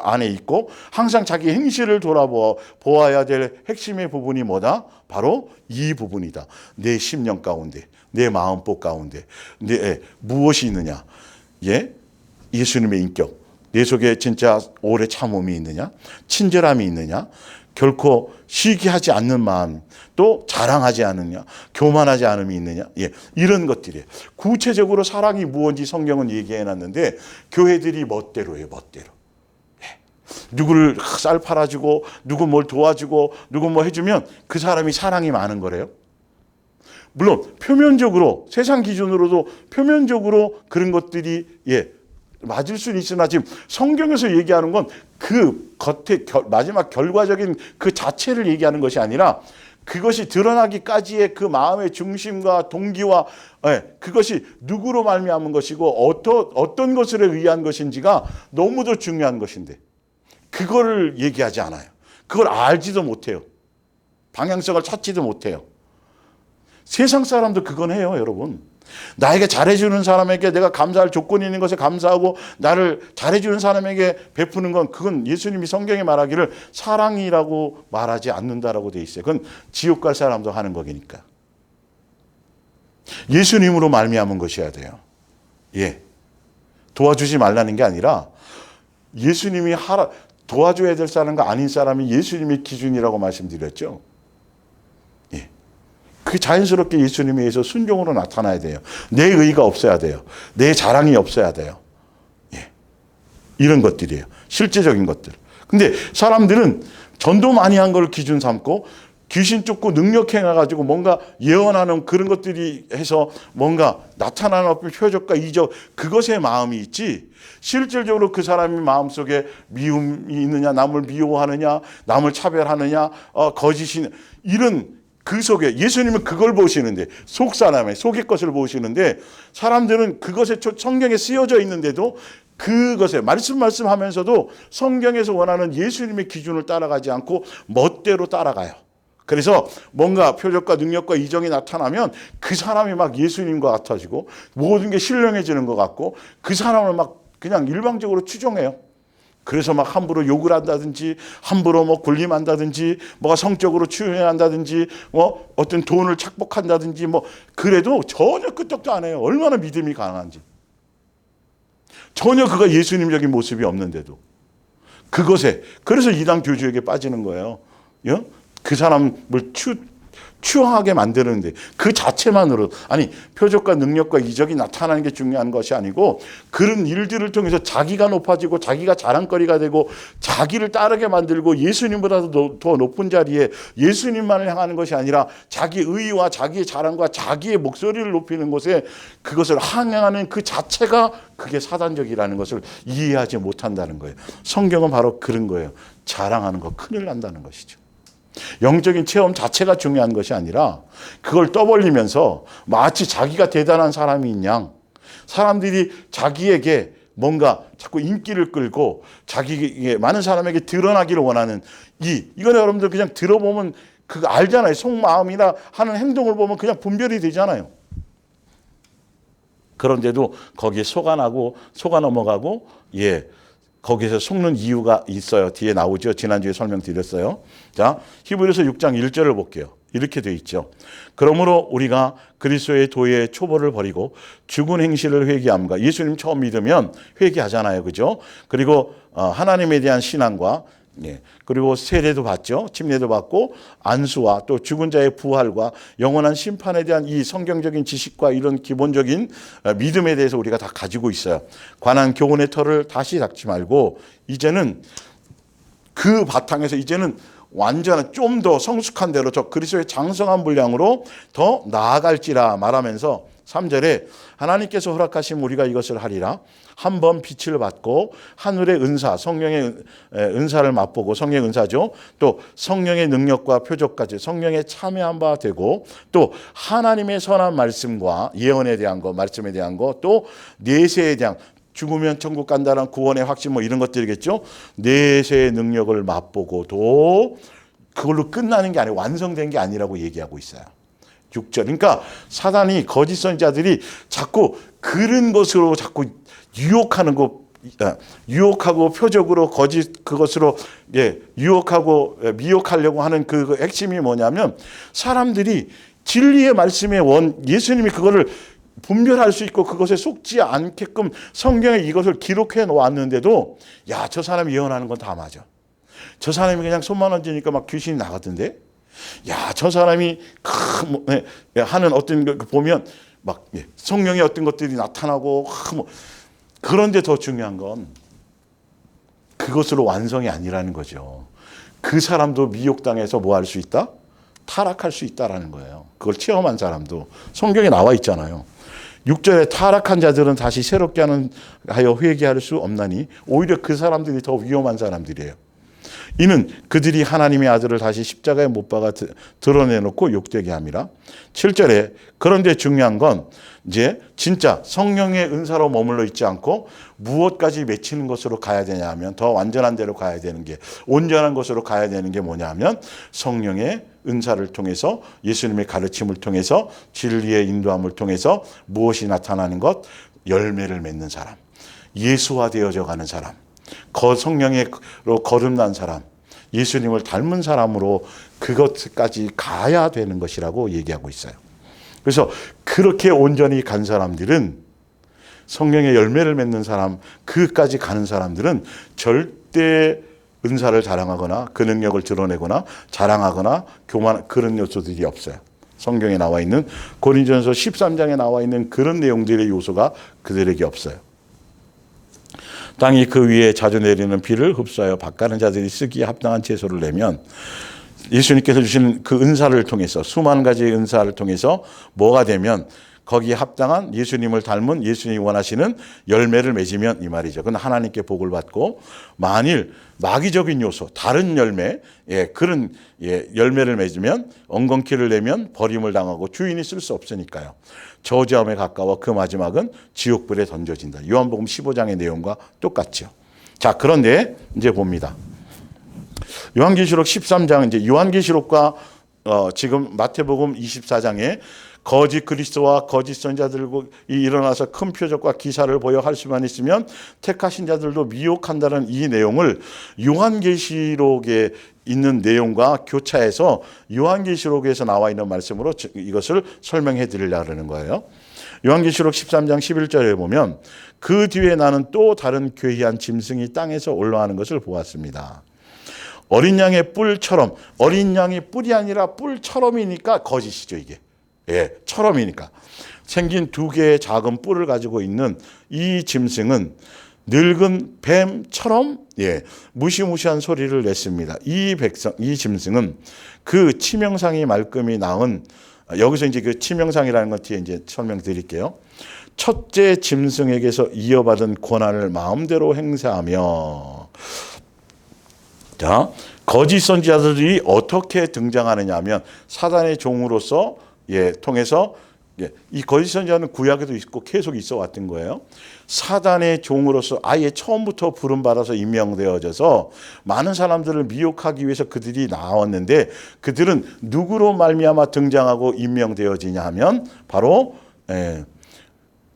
안에 있고 항상 자기 행실을 돌아보아야 될 핵심의 부분이 뭐다? 바로 이 부분이다. 내 심령 가운데, 내 마음법 가운데 무엇이 있느냐? 예? 예수님의 인격, 내 속에 진짜 오래 참음이 있느냐? 친절함이 있느냐? 결코 시기하지 않는 마음, 또 자랑하지 않느냐, 교만하지 않음이 있느냐, 예, 이런 것들이에요. 구체적으로 사랑이 무엇인지 성경은 얘기해 놨는데 교회들이 멋대로 해요, 멋대로. 예. 누구를 쌀 팔아주고 누구 뭘 도와주고 누구 뭐 해주면 그 사람이 사랑이 많은 거래요. 물론 표면적으로, 세상 기준으로도 표면적으로 그런 것들이 맞을 수는 있으나 지금 성경에서 얘기하는 건 그 겉에 마지막 결과적인 그 자체를 얘기하는 것이 아니라 그것이 드러나기까지의 그 마음의 중심과 동기와 그것이 누구로 말미암은 것이고 어떤 것에 의한 것인지가 너무도 중요한 것인데 그거를 얘기하지 않아요. 그걸 알지도 못해요. 방향성을 찾지도 못해요. 세상 사람도 그건 해요, 여러분. 나에게 잘해주는 사람에게 내가 감사할 조건이 있는 것에 감사하고 나를 잘해주는 사람에게 베푸는 건 그건 예수님이 성경에 말하기를 사랑이라고 말하지 않는다라고 돼 있어요. 그건 지옥 갈 사람도 하는 거니까. 예수님으로 말미암은 것이어야 돼요. 예, 도와주지 말라는 게 아니라 예수님이 도와줘야 될 사람과 아닌 사람이 예수님의 기준이라고 말씀드렸죠. 그 자연스럽게 예수님에 의해서 순종으로 나타나야 돼요. 내 의의가 없어야 돼요. 내 자랑이 없어야 돼요. 예. 이런 것들이에요. 실제적인 것들. 근데 사람들은 전도 많이 한 걸 기준 삼고 귀신 쫓고 능력 행해가지고 뭔가 예언하는 그런 것들이 해서 뭔가 나타나는 표적과 이적, 그것에 마음이 있지 실질적으로 그 사람의 마음속에 미움이 있느냐, 남을 미워하느냐, 남을 차별하느냐, 거짓이 이런 그 속에 예수님은 그걸 보시는데 속 사람의 속의 것을 보시는데 사람들은 그것에 성경에 쓰여져 있는데도 그것에 말씀하면서도 성경에서 원하는 예수님의 기준을 따라가지 않고 멋대로 따라가요. 그래서 뭔가 표적과 능력과 이정이 나타나면 그 사람이 막 예수님과 같아지고 모든 게 신령해지는 것 같고 그 사람을 막 그냥 일방적으로 추종해요. 그래서 막 함부로 욕을 한다든지 함부로 뭐 군림한다든지 뭐가 성적으로 추행한다든지 뭐 어떤 돈을 착복한다든지 뭐 그래도 전혀 끄떡도 안 해요. 얼마나 믿음이 강한지. 전혀 그가 예수님적인 모습이 없는데도 그것에 그래서 이단 교주에게 빠지는 거예요. 그 사람을 추앙하게 만드는데 그 자체만으로 아니 표적과 능력과 이적이 나타나는 게 중요한 것이 아니고 그런 일들을 통해서 자기가 높아지고 자기가 자랑거리가 되고 자기를 따르게 만들고 예수님보다도 더 높은 자리에 예수님만을 향하는 것이 아니라 자기 의와 자기의 자랑과 자기의 목소리를 높이는 곳에 그것을 항행하는 그 자체가 그게 사단적이라는 것을 이해하지 못한다는 거예요. 성경은 바로 그런 거예요. 자랑하는 거 큰일 난다는 것이죠. 영적인 체험 자체가 중요한 것이 아니라 그걸 떠벌리면서 마치 자기가 대단한 사람인 양 사람들이 자기에게 뭔가 자꾸 인기를 끌고 자기에게 많은 사람에게 드러나기를 원하는 이거는 여러분들 그냥 들어보면 그거 알잖아요. 속마음이나 하는 행동을 보면 그냥 분별이 되잖아요. 그런데도 거기에 속아 넘어가고 거기서 속는 이유가 있어요. 뒤에 나오죠. 지난주에 설명드렸어요. 자, 히브리서 6장 1절을 볼게요. 이렇게 돼 있죠. 그러므로 우리가 그리스도의 도의 초보를 버리고 죽은 행실을 회개함과 예수님 처음 믿으면 회개하잖아요. 그죠? 그리고 하나님에 대한 신앙과 예. 그리고 세례도 받죠. 침례도 받고 안수와 또 죽은 자의 부활과 영원한 심판에 대한 이 성경적인 지식과 이런 기본적인 믿음에 대해서 우리가 다 가지고 있어요. 관한 교훈의 털을 다시 닦지 말고 이제는 그 바탕에서 이제는 완전한 좀 더 성숙한 대로 저 그리스도의 장성한 분량으로 더 나아갈지라 말하면서 3절에 하나님께서 허락하신 우리가 이것을 하리라. 한 번 빛을 받고 하늘의 은사, 성령의 은사를 맛보고 성령의 은사죠. 또 성령의 능력과 표적까지 성령에 참여한 바 되고 또 하나님의 선한 말씀과 예언에 대한 거, 말씀에 대한 거, 또 내세에 대한 죽으면 천국 간다는 구원의 확신 뭐 이런 것들이겠죠. 내세의 능력을 맛보고도 그걸로 끝나는 게 아니고 완성된 게 아니라고 얘기하고 있어요. 6절. 그러니까 사단이 거짓 선지자들이 자꾸 그런 것으로 자꾸 유혹하는 거, 유혹하고 표적으로 거짓 그것으로 유혹하고 미혹하려고 하는 그 핵심이 뭐냐면 사람들이 진리의 말씀의 예수님이 그거를 분별할 수 있고 그것에 속지 않게끔 성경에 이것을 기록해 놓았는데도 야, 저 사람이 예언하는 건 다 맞아. 저 사람이 그냥 손만 얹으니까 막 귀신이 나가던데. 야, 저 사람이 하는 어떤 거 보면 막 성령의 어떤 것들이 나타나고 그런데 더 중요한 건 그것으로 완성이 아니라는 거죠. 그 사람도 미혹당해서 뭐 할 수 있다? 타락할 수 있다라는 거예요. 그걸 체험한 사람도 성경에 나와 있잖아요. 6절에 타락한 자들은 다시 새롭게 하여 회개할 수 없나니 오히려 그 사람들이 더 위험한 사람들이에요. 이는 그들이 하나님의 아들을 다시 십자가에 못 박아 드러내놓고 욕되게 함이라. 7절에 그런데 중요한 건 이제 진짜 성령의 은사로 머물러 있지 않고 무엇까지 맺히는 것으로 가야 되냐 하면 더 완전한 대로 가야 되는 게 온전한 것으로 가야 되는 게 뭐냐 하면 성령의 은사를 통해서 예수님의 가르침을 통해서 진리의 인도함을 통해서 무엇이 나타나는 것? 열매를 맺는 사람, 예수화되어져 가는 사람, 성령으로 거듭난 사람, 예수님을 닮은 사람으로 그것까지 가야 되는 것이라고 얘기하고 있어요. 그래서 그렇게 온전히 간 사람들은 성령의 열매를 맺는 사람, 그까지 가는 사람들은 절대 은사를 자랑하거나 그 능력을 드러내거나 자랑하거나 교만 그런 요소들이 없어요. 성경에 나와 있는 고린도전서 13장에 나와 있는 그런 내용들의 요소가 그들에게 없어요. 땅이 그 위에 자주 내리는 비를 흡수하여 밭가는 자들이 쓰기에 합당한 채소를 내면 예수님께서 주시는 그 은사를 통해서 수만 가지의 은사를 통해서 뭐가 되면 거기에 합당한 예수님을 닮은 예수님이 원하시는 열매를 맺으면 이 말이죠. 그건 하나님께 복을 받고 만일 마귀적인 요소, 다른 열매, 그런 열매를 맺으면 엉겅퀴를 내면 버림을 당하고 주인이 쓸 수 없으니까요. 저주함에 가까워 그 마지막은 지옥불에 던져진다. 요한복음 15장의 내용과 똑같죠. 자, 그런데 이제 봅니다. 요한계시록 13장 이제 요한계시록과 지금 마태복음 24장에 거짓 그리스도와 거짓 선지자들이 일어나서 큰 표적과 기사를 보여 할 수만 있으면 택하신 자들도 미혹한다는 이 내용을 요한계시록에 있는 내용과 교차해서 요한계시록에서 나와 있는 말씀으로 이것을 설명해 드리려고 하는 거예요. 요한계시록 13장 11절에 보면 그 뒤에 나는 또 다른 괴이한 짐승이 땅에서 올라가는 것을 보았습니다. 어린 양의 뿔처럼, 어린 양이 뿔이 아니라 뿔처럼이니까 거짓이죠, 이게. 처럼이니까. 생긴 두 개의 작은 뿔을 가지고 있는 이 짐승은 늙은 뱀처럼 무시무시한 소리를 냈습니다. 이 짐승은 그 치명상이 말끔히 낳은, 여기서 이제 그 치명상이라는 것 뒤에 이제 설명드릴게요. 첫째 짐승에게서 이어받은 권한을 마음대로 행사하며, 자, 거짓 선지자들이 어떻게 등장하느냐 하면 사단의 종으로서 통해서 이 거짓 선지자는 구약에도 있고 계속 있어 왔던 거예요. 사단의 종으로서 아예 처음부터 부름받아서 임명되어져서 많은 사람들을 미혹하기 위해서 그들이 나왔는데 그들은 누구로 말미암아 등장하고 임명되어지냐 하면 바로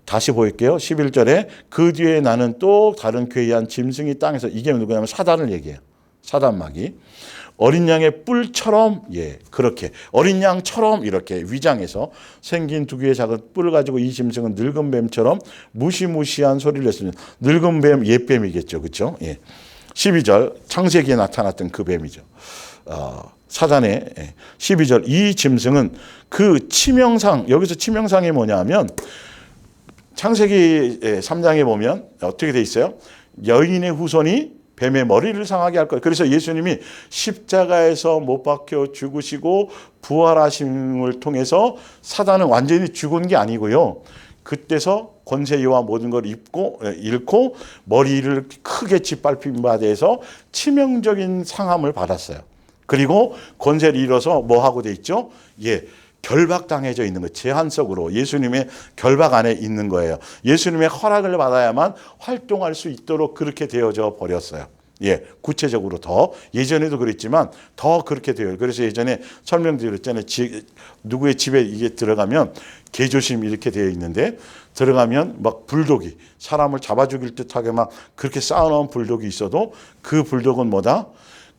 다시 보일게요. 11절에 그 뒤에 나는 또 다른 괴이한 짐승이 땅에서, 이게 누구냐면 사단을 얘기해요. 사단마귀. 어린 양의 뿔처럼, 그렇게 어린 양처럼 이렇게 위장해서 생긴 두 개의 작은 뿔을 가지고 이 짐승은 늙은 뱀처럼 무시무시한 소리를 냈습니다. 늙은 뱀, 옛뱀이겠죠, 그렇죠? 12절 창세기에 나타났던 그 뱀이죠. 사단의 12절 이 짐승은 그 치명상, 여기서 치명상이 뭐냐면 창세기 3장에 보면 어떻게 돼 있어요? 여인의 후손이 뱀의 머리를 상하게 할 거예요. 그래서 예수님이 십자가에서 못 박혀 죽으시고 부활하심을 통해서 사단은 완전히 죽은 게 아니고요. 그때서 권세와 모든 걸 잃고 머리를 크게 짓밟힌 바 돼서 치명적인 상함을 받았어요. 그리고 권세를 잃어서 뭐 하고 돼 있죠? 결박당해져 있는 거예요. 제한적으로 예수님의 결박 안에 있는 거예요. 예수님의 허락을 받아야만 활동할 수 있도록 그렇게 되어져 버렸어요. 구체적으로 더 예전에도 그랬지만 더 그렇게 돼요. 그래서 예전에 설명드렸잖아요. 누구의 집에 이게 들어가면 개조심 이렇게 되어 있는데 들어가면 막 불독이 사람을 잡아 죽일 듯하게 막 그렇게 쌓아놓은 불독이 있어도 그 불독은 뭐다?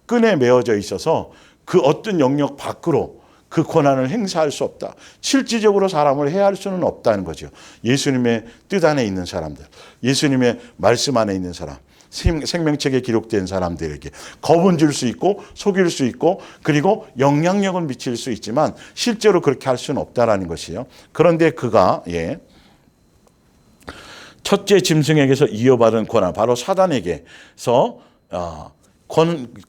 끈에 매어져 있어서 그 어떤 영역 밖으로 그 권한을 행사할 수 없다. 실질적으로 사람을 해할 수는 없다는 거죠. 예수님의 뜻 안에 있는 사람들, 예수님의 말씀 안에 있는 사람, 생명책에 기록된 사람들에게 겁은 줄 수 있고 속일 수 있고 그리고 영향력은 미칠 수 있지만 실제로 그렇게 할 수는 없다라는 것이요. 그런데 그가 첫째 짐승에게서 이어받은 권한, 바로 사단에게서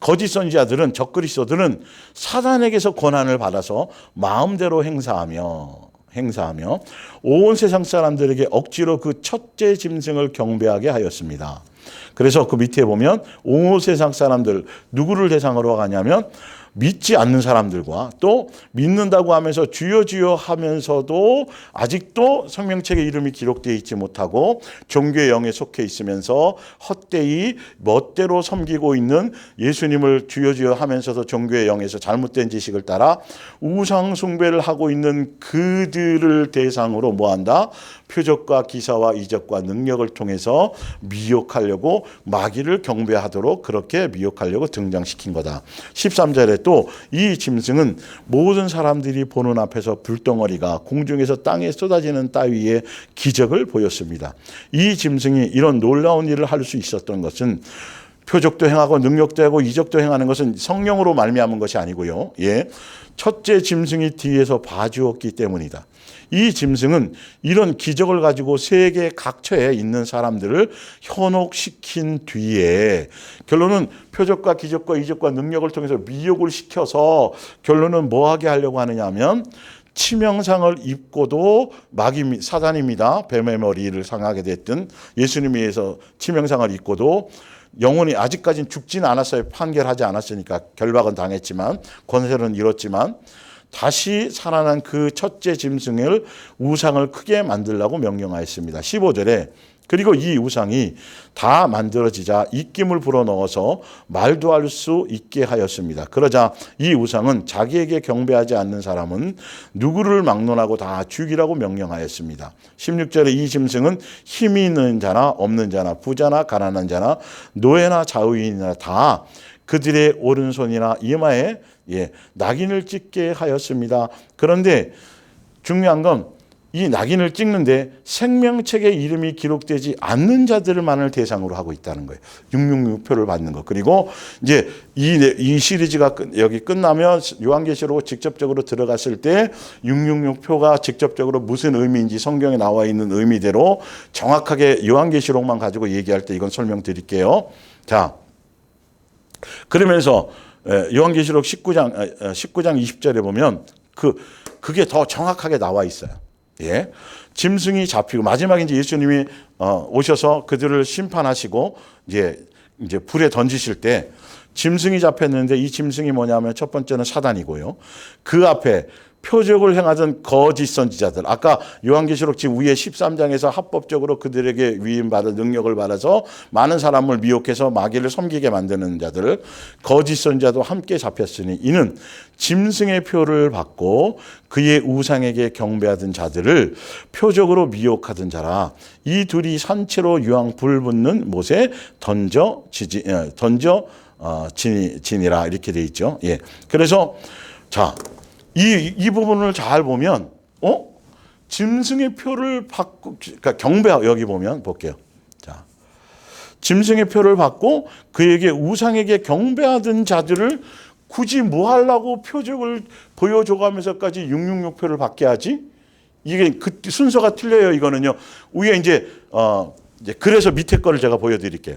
거짓 선지자들은 적그리스도들은 사단에게서 권한을 받아서 마음대로 행사하며 온 세상 사람들에게 억지로 그 첫째 짐승을 경배하게 하였습니다. 그래서 그 밑에 보면 온 세상 사람들 누구를 대상으로 하냐면 믿지 않는 사람들과 또 믿는다고 하면서 주여 주여 하면서도 아직도 생명책에 이름이 기록되어 있지 못하고 종교의 영에 속해 있으면서 헛되이 멋대로 섬기고 있는 예수님을 주여 주여 하면서도 종교의 영에서 잘못된 지식을 따라 우상 숭배를 하고 있는 그들을 대상으로 뭐한다? 표적과 기사와 이적과 능력을 통해서 미혹하려고 마귀를 경배하도록 그렇게 미혹하려고 등장시킨 거다. 13절에 또 이 짐승은 모든 사람들이 보는 앞에서 불덩어리가 공중에서 땅에 쏟아지는 따위의 기적을 보였습니다. 이 짐승이 이런 놀라운 일을 할 수 있었던 것은 표적도 행하고 능력도 하고 이적도 행하는 것은 성령으로 말미암은 것이 아니고요. 첫째 짐승이 뒤에서 봐주었기 때문이다. 이 짐승은 이런 기적을 가지고 세계 각처에 있는 사람들을 현혹시킨 뒤에 결론은 표적과 기적과 이적과 능력을 통해서 미혹을 시켜서 결론은 뭐 하게 하려고 하느냐 하면 치명상을 입고도 사단입니다. 뱀의 머리를 상하게 됐던 예수님에 의해서 치명상을 입고도 영혼이 아직까지는 죽지는 않았어요. 판결하지 않았으니까 결박은 당했지만 권세는 잃었지만 다시 살아난 그 첫째 짐승을 우상을 크게 만들라고 명령하였습니다. 15절에 그리고 이 우상이 다 만들어지자 입김을 불어넣어서 말도 할 수 있게 하였습니다. 그러자 이 우상은 자기에게 경배하지 않는 사람은 누구를 막론하고 다 죽이라고 명령하였습니다. 16절에 이 짐승은 힘이 있는 자나 없는 자나 부자나 가난한 자나 노예나 자유인이나 다 그들의 오른손이나 이마에 낙인을 찍게 하였습니다. 그런데 중요한 건 이 낙인을 찍는데 생명책에 이름이 기록되지 않는 자들만을 대상으로 하고 있다는 거예요. 666표를 받는 거. 그리고 이제 이 시리즈가 여기 끝나면 요한계시록 직접적으로 들어갔을 때 666표가 직접적으로 무슨 의미인지 성경에 나와 있는 의미대로 정확하게 요한계시록만 가지고 얘기할 때 이건 설명드릴게요. 자, 그러면서 요한계시록 19장 20절에 보면 그게 더 정확하게 나와 있어요. 짐승이 잡히고 마지막에 이제 예수님이 오셔서 그들을 심판하시고 이제 불에 던지실 때 짐승이 잡혔는데 이 짐승이 뭐냐면 첫 번째는 사단이고요. 그 앞에 표적을 행하던 거짓 선지자들, 아까 요한계시록 지금 위에 13장에서 합법적으로 그들에게 위임받은 능력을 받아서 많은 사람을 미혹해서 마귀를 섬기게 만드는 자들, 거짓 선지자도 함께 잡혔으니 이는 짐승의 표를 받고 그의 우상에게 경배하던 자들을 표적으로 미혹하던 자라. 이 둘이 산채로 유황 불 붙는 못에 지니라 이렇게 돼 있죠. 그래서 자. 이 부분을 잘 보면, 짐승의 표를 받고, 그러니까 경배하고, 여기 보면, 볼게요. 자, 짐승의 표를 받고 그에게 우상에게 경배하던 자들을 굳이 뭐 하려고 표적을 보여줘가면서까지 666표를 받게 하지? 이게 그 순서가 틀려요. 이거는요. 위에 이제 그래서 밑에 거를 제가 보여드릴게요.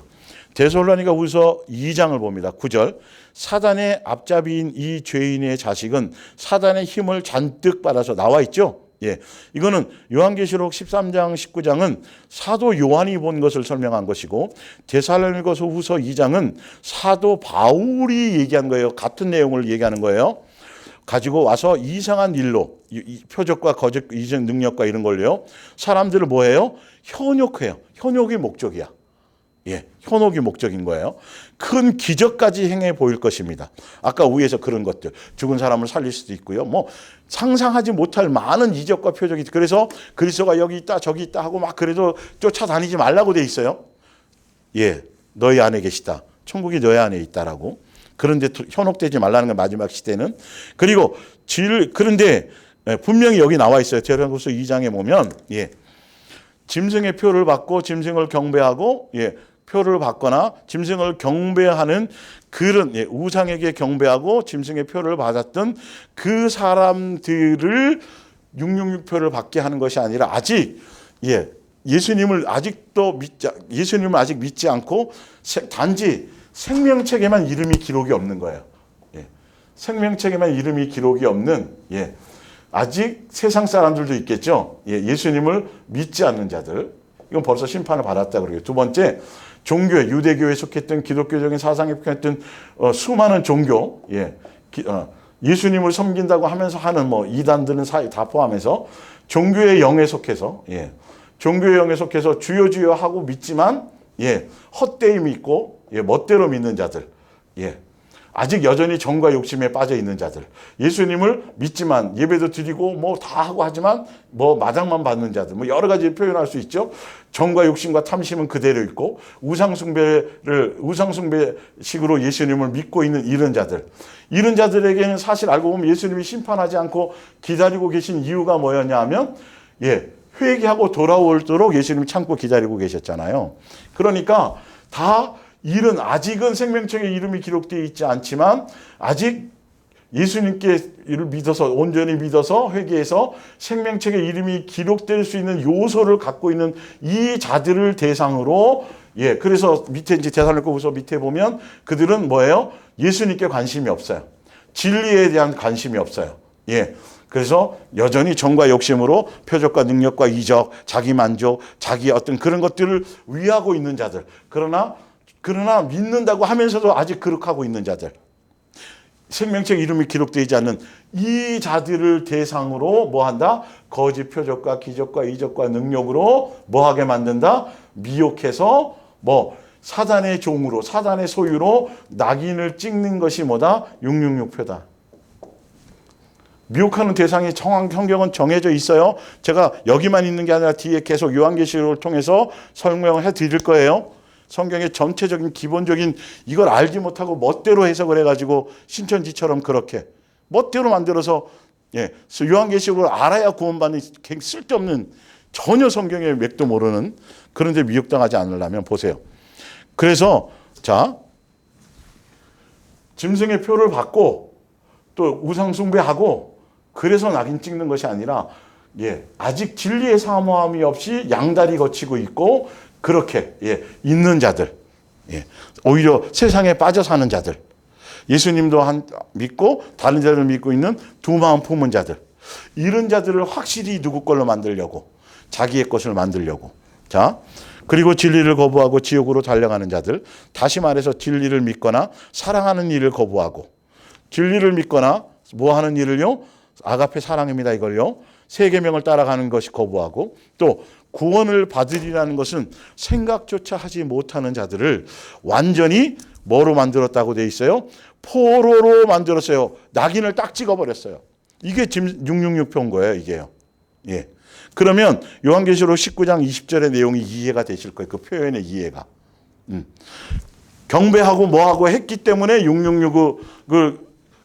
데살로니가 후서 2장을 봅니다. 9절. 사단의 앞잡이인 이 죄인의 자식은 사단의 힘을 잔뜩 받아서 나와 있죠. 예. 이거는 요한계시록 13장 19장은 사도 요한이 본 것을 설명한 것이고 데살로니가 후서 2장은 사도 바울이 얘기한 거예요. 같은 내용을 얘기하는 거예요. 가지고 와서 이상한 일로 표적과 거짓 이전 능력과 이런 걸요. 사람들을 뭐해요? 현혹해요. 현혹이 목적이야. 예, 현혹이 목적인 거예요. 큰 기적까지 행해 보일 것입니다. 아까 위에서 그런 것들, 죽은 사람을 살릴 수도 있고요. 뭐 상상하지 못할 많은 이적과 표적이, 그래서 그리스도가 여기 있다 저기 있다 하고 막 그래도 쫓아다니지 말라고 돼 있어요. 예, 너희 안에 계시다. 천국이 너희 안에 있다라고. 그런데 현혹되지 말라는 건 마지막 시대는. 그리고 그런데 분명히 여기 나와 있어요. 데살로니가후서 2장에 보면 짐승의 표를 받고 짐승을 경배하고 표를 받거나 짐승을 경배하는 그런 우상에게 경배하고 짐승의 표를 받았던 그 사람들을 666표를 받게 하는 것이 아니라 아직 예수님을 아직 믿지 않고 단지 생명책에만 이름이 기록이 없는 거예요. 생명책에만 이름이 기록이 없는 아직 세상 사람들도 있겠죠. 예수님을 믿지 않는 자들. 이건 벌써 심판을 받았다 그러고요. 두 번째, 종교에 유대교에 속했던 기독교적인 사상에 속했던 수많은 종교, 예수님을 섬긴다고 하면서 하는 이단들은 다 포함해서 종교의 영에 속해서 종교의 영에 속해서 주여 주여 하고 믿지만 헛되이 믿고 멋대로 믿는 자들, 아직 여전히 정과 욕심에 빠져 있는 자들, 예수님을 믿지만 예배도 드리고 뭐 다 하고 하지만 마당만 받는 자들, 여러 가지 표현할 수 있죠. 정과 욕심과 탐심은 그대로 있고 우상숭배식으로 예수님을 믿고 있는 이런 자들에게는 사실 알고 보면 예수님이 심판하지 않고 기다리고 계신 이유가 뭐였냐 하면 회개하고 돌아오도록 예수님이 참고 기다리고 계셨잖아요. 그러니까 이런 아직은 생명책에 이름이 기록되어 있지 않지만 아직 예수님께를 믿어서 온전히 믿어서 회개해서 생명책에 이름이 기록될 수 있는 요소를 갖고 있는 이 자들을 대상으로 그래서 밑에 이제 데살로니가후서 밑에 보면 그들은 뭐예요? 예수님께 관심이 없어요. 진리에 대한 관심이 없어요. 그래서 여전히 정과 욕심으로 표적과 능력과 이적, 자기 만족, 자기 어떤 그런 것들을 위하고 있는 자들. 그러나 믿는다고 하면서도 아직 그렇게 있는 자들, 생명책 이름이 기록되지 않는 이 자들을 대상으로 뭐한다? 거짓 표적과 기적과 이적과 능력으로 뭐하게 만든다? 미혹해서 사단의 종으로, 사단의 소유로 낙인을 찍는 것이 뭐다? 666표다. 미혹하는 대상이 성경은 정해져 있어요. 제가 여기만 있는 게 아니라 뒤에 계속 요한계시록을 통해서 설명을 해드릴 거예요. 성경의 전체적인 기본적인 이걸 알지 못하고 멋대로 해석을 해가지고 신천지처럼 그렇게 멋대로 만들어서 요한계시록을 알아야 구원받는 쓸데없는 전혀 성경의 맥도 모르는, 그런데 미혹당하지 않으려면 보세요. 그래서 짐승의 표를 받고 또 우상 숭배하고 그래서 낙인 찍는 것이 아니라 아직 진리의 사모함이 없이 양다리 거치고 있고 그렇게 있는 자들, 오히려 세상에 빠져 사는 자들, 예수님도 믿고 다른 자들을 믿고 있는 두 마음 품은 자들, 이런 자들을 확실히 누구 걸로 만들려고, 자기의 것을 만들려고. 그리고 진리를 거부하고 지옥으로 달려가는 자들, 다시 말해서 진리를 믿거나 사랑하는 일을 거부하고, 진리를 믿거나 뭐 하는 일을요? 아가페 사랑입니다. 이걸요. 세계명을 따라가는 것이 거부하고, 또 구원을 받으리라는 것은 생각조차 하지 못하는 자들을 완전히 뭐로 만들었다고 돼 있어요? 포로로 만들었어요. 낙인을 딱 찍어버렸어요. 이게 지금 666표인 거예요. 이게요. 그러면 요한계시록 19장 20절의 내용이 이해가 되실 거예요. 그 표현의 이해가. 경배하고 뭐하고 했기 때문에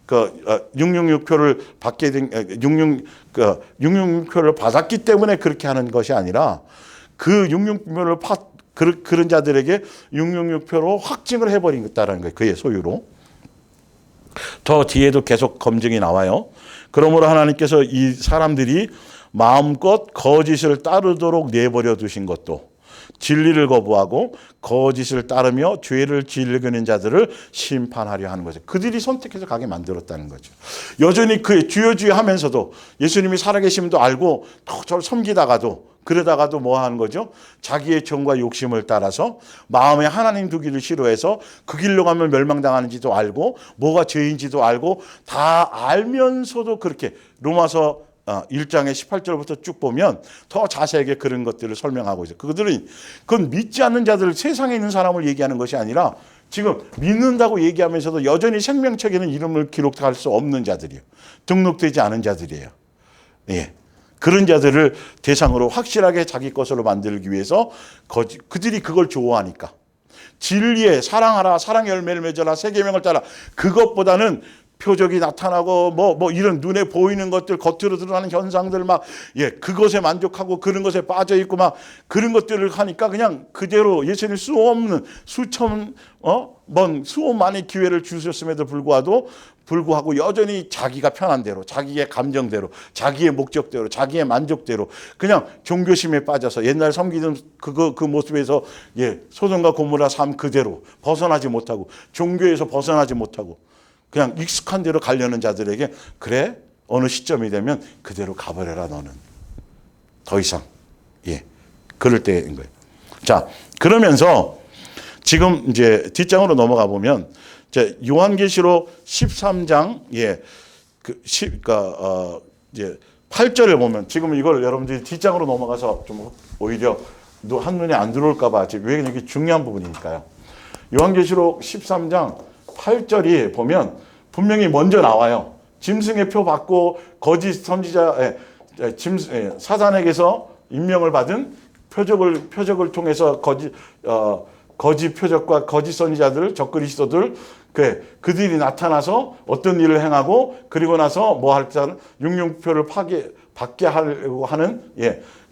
666표를 받게 된 666표를 받았기 때문에 그렇게 하는 것이 아니라 그 666표를 그런 자들에게 666표로 확증을 해버린다는 거예요. 그의 소유로. 더 뒤에도 계속 검증이 나와요. 그러므로 하나님께서 이 사람들이 마음껏 거짓을 따르도록 내버려 두신 것도 진리를 거부하고 거짓을 따르며 죄를 즐기는 자들을 심판하려 하는 거죠. 그들이 선택해서 가게 만들었다는 거죠. 여전히 그 주여 주여 하면서도 예수님이 살아계심도 알고 또 저를 섬기다가도 그러다가도 뭐 하는 거죠? 자기의 정과 욕심을 따라서 마음에 하나님 두기를 싫어해서 그 길로 가면 멸망당하는지도 알고 뭐가 죄인지도 알고 다 알면서도 그렇게 로마서 1장의 18절부터 쭉 보면 더 자세하게 그런 것들을 설명하고 있어요. 그건 믿지 않는 자들, 세상에 있는 사람을 얘기하는 것이 아니라 지금 믿는다고 얘기하면서도 여전히 생명책에는 이름을 기록할 수 없는 자들이에요. 등록되지 않은 자들이에요. 예. 그런 자들을 대상으로 확실하게 자기 것으로 만들기 위해서 그들이 그걸 좋아하니까 진리에 사랑하라, 사랑의 열매를 맺어라, 새 계명을 따라 그것보다는 표적이 나타나고 뭐 이런 눈에 보이는 것들, 겉으로 드러나는 현상들 그것에 만족하고 그런 것에 빠져 있고 그런 것들을 하니까 그냥 그대로 예수님 수없만의 기회를 주셨음에도 불구하고 여전히 자기가 편한 대로, 자기의 감정대로, 자기의 목적대로, 자기의 만족대로 그냥 종교심에 빠져서 옛날 섬기던 그 모습에서 소돔과 고모라 삶 그대로 벗어나지 못하고 종교에서 벗어나지 못하고 그냥 익숙한 대로 가려는 자들에게 그래 어느 시점이 되면 그대로 가버려라 너는 더 이상 그럴 때인 거예요. 자, 그러면서 지금 이제 뒷장으로 넘어가 보면 이제 요한계시록 13장 이제 8절에 보면 지금 이걸 여러분들이 뒷장으로 넘어가서 좀 오히려 한눈에 안 들어올까 봐 왜 이게 중요한 부분이니까요. 요한계시록 13장 8절이 보면 분명히 먼저 나와요. 짐승의 표 받고 거짓 선지자 사단에게서 임명을 받은 표적을 통해서 거짓 표적과 거짓 선지자들, 적그리스도들 그들이 나타나서 어떤 일을 행하고 그리고 나서 뭐 할 때는 육룡표를 받게 하려고 하는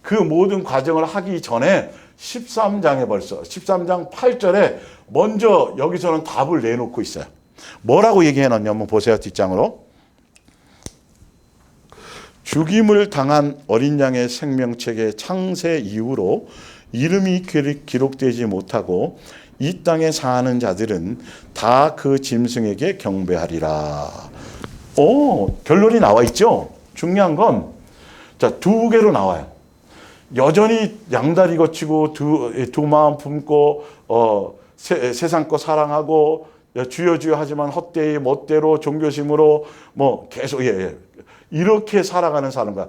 그 모든 과정을 하기 전에 13장에 벌써 13장 8절에 먼저 여기서는 답을 내놓고 있어요. 뭐라고 얘기해 놨냐면 보세요. 뒷장으로. 죽임을 당한 어린 양의 생명책의 창세 이후로 이름이 기록되지 못하고 이 땅에 사는 자들은 다 그 짐승에게 경배하리라. 결론이 나와 있죠. 중요한 건 두 개로 나와요. 여전히 양다리 거치고 두 마음 품고 세상 거 사랑하고 주여 주여 하지만 헛되이 멋대로 종교심으로 계속 이렇게 살아가는 사람과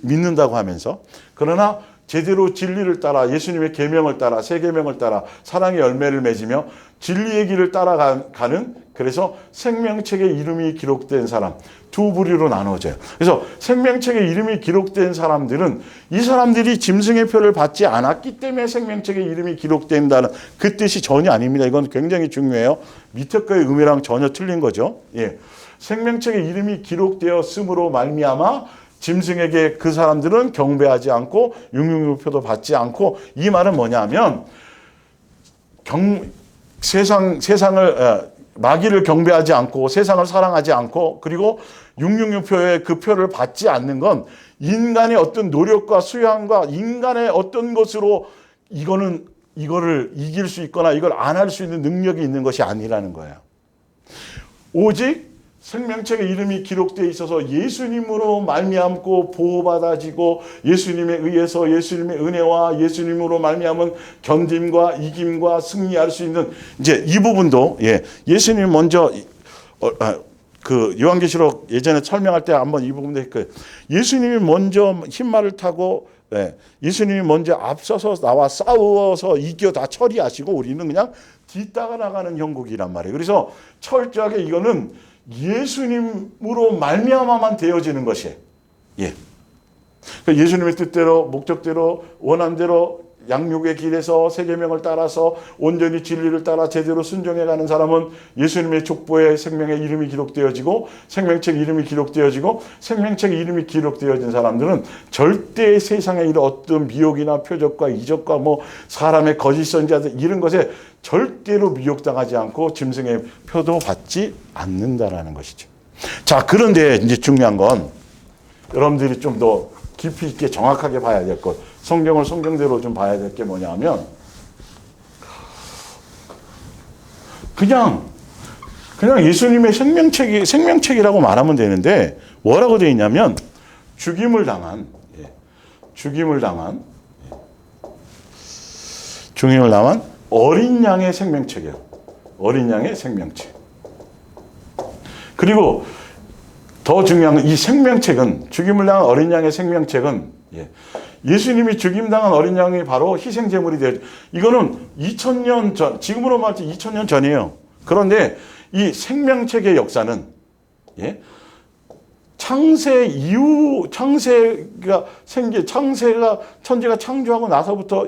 믿는다고 하면서 그러나 제대로 진리를 따라 예수님의 계명을 따라 새 계명을 따라 사랑의 열매를 맺으며 진리의 길을 따라가는 그래서 생명책에 이름이 기록된 사람 두 부류로 나눠져요. 그래서 생명책에 이름이 기록된 사람들은 이 사람들이 짐승의 표를 받지 않았기 때문에 생명책에 이름이 기록된다는 그 뜻이 전혀 아닙니다. 이건 굉장히 중요해요. 밑에 거의 의미랑 전혀 틀린 거죠. 생명책에 이름이 기록되었으므로 말미암아 짐승에게 그 사람들은 경배하지 않고 666표도 받지 않고 이 말은 뭐냐면 세상을 마귀를 경배하지 않고 세상을 사랑하지 않고 그리고 666표의 그 표를 받지 않는 건 인간의 어떤 노력과 수양과 인간의 어떤 것으로 이거를 이길 수 있거나 이걸 안 할 수 있는 능력이 있는 것이 아니라는 거예요. 오직 생명책에 이름이 기록되어 있어서 예수님으로 말미암고 보호받아지고 예수님에 의해서 예수님의 은혜와 예수님으로 말미암은 견딤과 이김과 승리할 수 있는 이제 이 부분도 예수님 먼저 그 요한계시록 예전에 설명할 때 한번 이 부분도 했고요. 예수님이 먼저 흰말을 타고 예수님이 먼저 앞서서 나와 싸워서 이겨 다 처리하시고 우리는 그냥 뒤따라 나가는 형국이란 말이에요. 그래서 철저하게 이거는 예수님으로 말미암아만 되어지는 것이에요. 예수님의 뜻대로 목적대로 원한대로 양육의 길에서 세 계명을 따라서 온전히 진리를 따라 제대로 순종해가는 사람은 예수님의 족보에 생명의 이름이 기록되어지고 생명책 이름이 기록되어지고 생명책 이름이 기록되어진 사람들은 절대 세상에 이런 어떤 미혹이나 표적과 이적과 뭐 사람의 거짓 선지자들 이런 것에 절대로 미혹당하지 않고 짐승의 표도 받지 않는다라는 것이죠. 자, 그런데 이제 중요한 건 여러분들이 좀 더 깊이 있게 정확하게 봐야 될 것, 성경을 성경대로 좀 봐야 될 게 뭐냐 하면 그냥 예수님의 생명책이라고 말하면 되는데 뭐라고 되어 있냐면 죽임을 당한 어린 양의 생명책이에요. 어린 양의 생명책. 그리고 더 중요한 건 이 생명책은, 죽임을 당한 어린 양의 생명책은 예수님이 죽임당한 어린 양이 바로 희생제물이 되죠. 이거는 2000년 전, 지금으로 말하면 2000년 전이에요. 그런데 이 생명책의 역사는 창세 이후, 천지가 창조하고 나서부터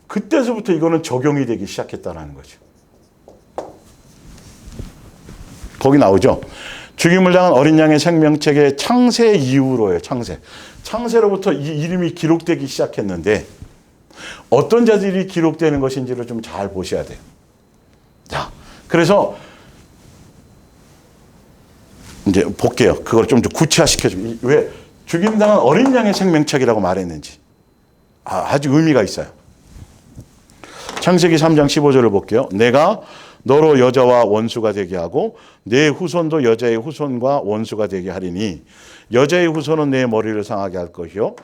그때서부터 이거는 적용이 되기 시작했다는 거죠. 거기 나오죠. 죽임을 당한 어린 양의 생명책의 창세 이후로예요. 창세로부터 이 이름이 기록되기 시작했는데 어떤 자들이 기록되는 것인지를 좀 잘 보셔야 돼요. 자, 그래서 이제 볼게요. 그걸 좀 구체화시켜주고 왜 죽임당한 어린 양의 생명책이라고 말했는지 아주 의미가 있어요. 창세기 3장 15절을 볼게요. 내가 너로 여자와 원수가 되게 하고 내 후손도 여자의 후손과 원수가 되게 하리니 여자의 후손은 내 머리를 상하게 할 것이요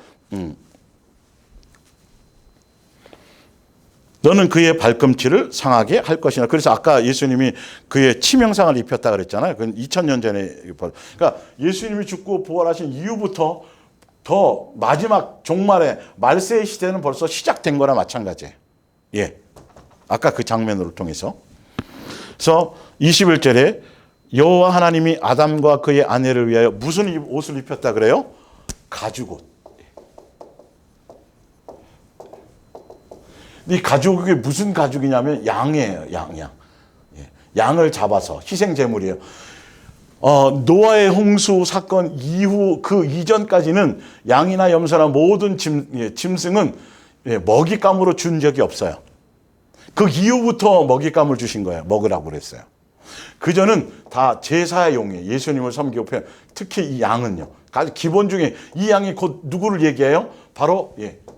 너는 그의 발꿈치를 상하게 할 것이나. 그래서 아까 예수님이 그의 치명상을 입혔다 그랬잖아요. 그건 2000년 전에. 그러니까 예수님이 죽고 부활하신 이후부터 더 마지막 종말의 말세의 시대는 벌써 시작된 거나 마찬가지예요. 아까 그 장면으로 통해서. 그래서 21절에 여호와 하나님이 아담과 그의 아내를 위하여 무슨 옷을 입혔다 그래요? 가죽옷. 이 가죽이 무슨 가죽이냐면 양이에요. 양을 잡아서 희생제물이에요. 노아의 홍수 사건 이후 그 이전까지는 양이나 염소나 모든 짐승은 먹잇감으로 준 적이 없어요. 그 이후부터 먹잇감을 주신 거예요. 먹으라고 그랬어요. 그전은 다 제사용이에요. 예수님을 섬기고 특히 이 양은요. 기본 중에 이 양이 곧 누구를 얘기해요? 바로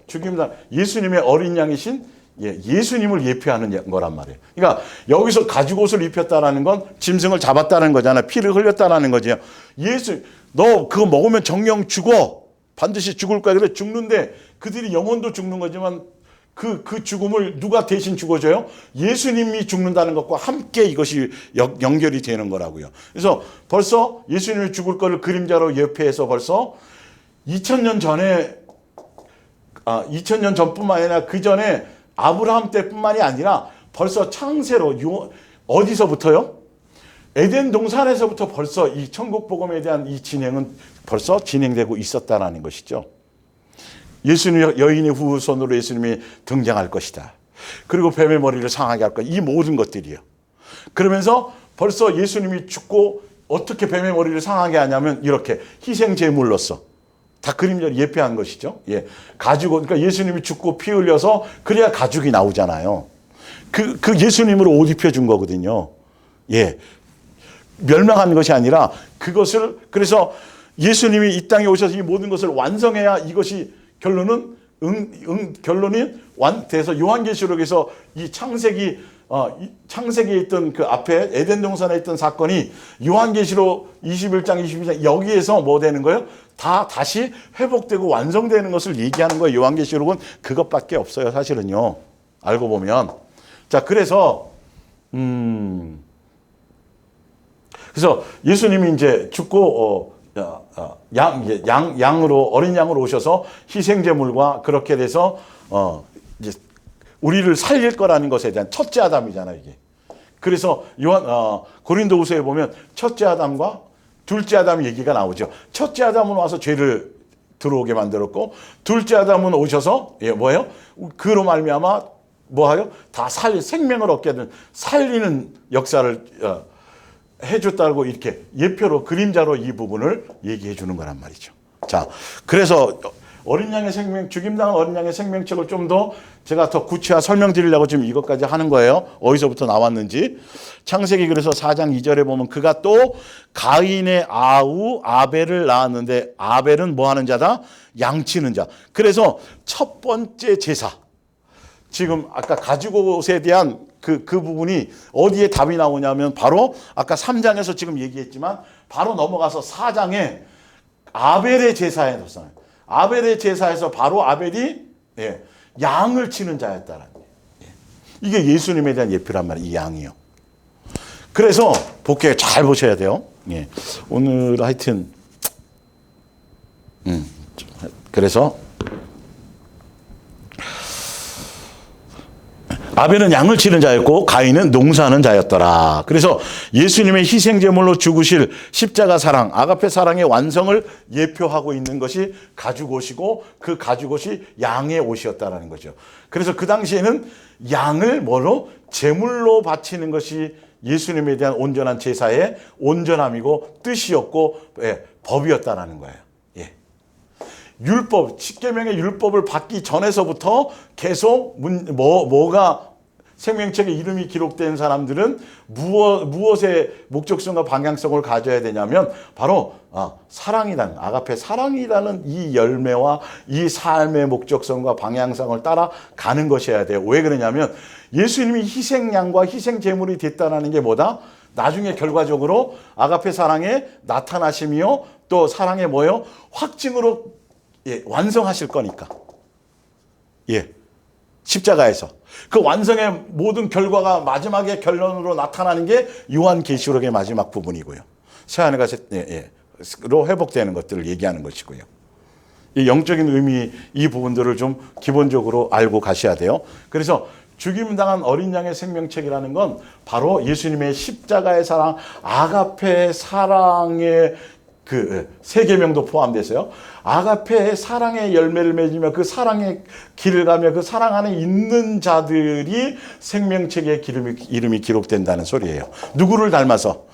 죽임당 예수님의 어린 양이신 예수님을 예표하는 거란 말이에요. 그러니까 여기서 가죽옷을 입혔다라는 건 짐승을 잡았다는 거잖아요. 피를 흘렸다라는 거죠. 너 그거 먹으면 정령 죽어. 반드시 죽을 거야. 그래 죽는데 그들이 영혼도 죽는 거지만 그 죽음을 누가 대신 죽어줘요? 예수님이 죽는다는 것과 함께 이것이 연결이 되는 거라고요. 그래서 벌써 예수님이 죽을 거를 그림자로 예표해서 벌써 2000년 전에 2000년 전뿐만 아니라 그 전에 아브라함 때뿐만이 아니라 벌써 창세로 어디서부터요? 에덴 동산에서부터 벌써 이 천국 복음에 대한 이 진행은 벌써 진행되고 있었다라는 것이죠. 예수님 여인의 후손으로 예수님이 등장할 것이다. 그리고 뱀의 머리를 상하게 할 것이다. 이 모든 것들이요. 그러면서 벌써 예수님이 죽고 어떻게 뱀의 머리를 상하게 하냐면 이렇게 희생제물로서 다 그림자를 예표한 것이죠. 가죽, 그러니까 예수님이 죽고 피 흘려서 그래야 가죽이 나오잖아요. 그 예수님으로 옷 입혀준 거거든요. 멸망한 것이 아니라 그것을, 그래서 예수님이 이 땅에 오셔서 이 모든 것을 완성해야 이것이 결론이 돼서 요한계시록에서 이 창세기에 있던 그 앞에 에덴 동산에 있던 사건이 요한계시록 21장, 22장 여기에서 뭐 되는 거예요? 다시 회복되고 완성되는 것을 얘기하는 거예요. 요한계시록은 그것밖에 없어요. 사실은요. 알고 보면. 자, 그래서 예수님이 이제 죽고 양으로 어린 양으로 오셔서 희생제물과 그렇게 돼서 이제 우리를 살릴 거라는 것에 대한 첫째 아담이잖아요, 이게. 그래서 고린도후서에 보면 첫째 아담과 둘째 아담 얘기가 나오죠. 첫째 아담은 와서 죄를 들어오게 만들었고, 둘째 아담은 오셔서 뭐예요? 그로 말미암아 뭐하요? 다 생명을 얻게 된 살리는 역사를 해줬다고 이렇게 예표로 그림자로 이 부분을 얘기해 주는 거란 말이죠. 자, 그래서 어린 양의 죽임당한 어린 양의 생명책을 좀 더 제가 더 구체화 설명드리려고 지금 이것까지 하는 거예요. 어디서부터 나왔는지. 창세기 그래서 4장 2절에 보면 그가 또 가인의 아우 아벨을 낳았는데, 아벨은 뭐 하는 자다? 양치는 자. 그래서 첫 번째 제사. 지금 아까 가죽옷에 대한 그 부분이 어디에 답이 나오냐면 바로 아까 3장에서 지금 얘기했지만 바로 넘어가서 4장에 아벨의 제사에 넣었어요. 아벨의 제사에서 바로 아벨이 양을 치는 자였다라는 거예요. 이게 예수님에 대한 예표란 말이에요. 이 양이요. 그래서 볼게요. 잘 보셔야 돼요. 오늘 하여튼 그래서 아벨은 양을 치는 자였고 가인은 농사하는 자였더라. 그래서 예수님의 희생제물로 죽으실 십자가 사랑, 아가페 사랑의 완성을 예표하고 있는 것이 가죽옷이고, 그 가죽옷이 양의 옷이었다라는 거죠. 그래서 그 당시에는 양을 뭐로? 제물로 바치는 것이 예수님에 대한 온전한 제사의 온전함이고 뜻이었고 법이었다라는 거예요. 율법, 10계명의 율법을 받기 전에서부터 계속 뭐가 생명책에 이름이 기록된 사람들은 무엇의 목적성과 방향성을 가져야 되냐면 바로 사랑이라는, 아가페 사랑이라는 이 열매와 이 삶의 목적성과 방향성을 따라 가는 것이어야 돼요. 왜 그러냐면 예수님이 희생양과 희생제물이 됐다는 게 뭐다? 나중에 결과적으로 아가페 사랑의 나타나심이요, 또 사랑의 뭐요? 확증으로 완성하실 거니까. 십자가에서. 그 완성의 모든 결과가 마지막에 결론으로 나타나는 게 요한계시록의 마지막 부분이고요. 새하늘과 로 회복되는 것들을 얘기하는 것이고요. 이 영적인 의미, 이 부분들을 좀 기본적으로 알고 가셔야 돼요. 그래서 죽임당한 어린 양의 생명책이라는 건 바로 예수님의 십자가의 사랑, 아가페 사랑의 그 세 계명도 포함돼서요. 아가페의 사랑의 열매를 맺으며 그 사랑의 길을 가며 그 사랑 안에 있는 자들이 생명책에 이름이 기록된다는 소리예요. 누구를 닮아서?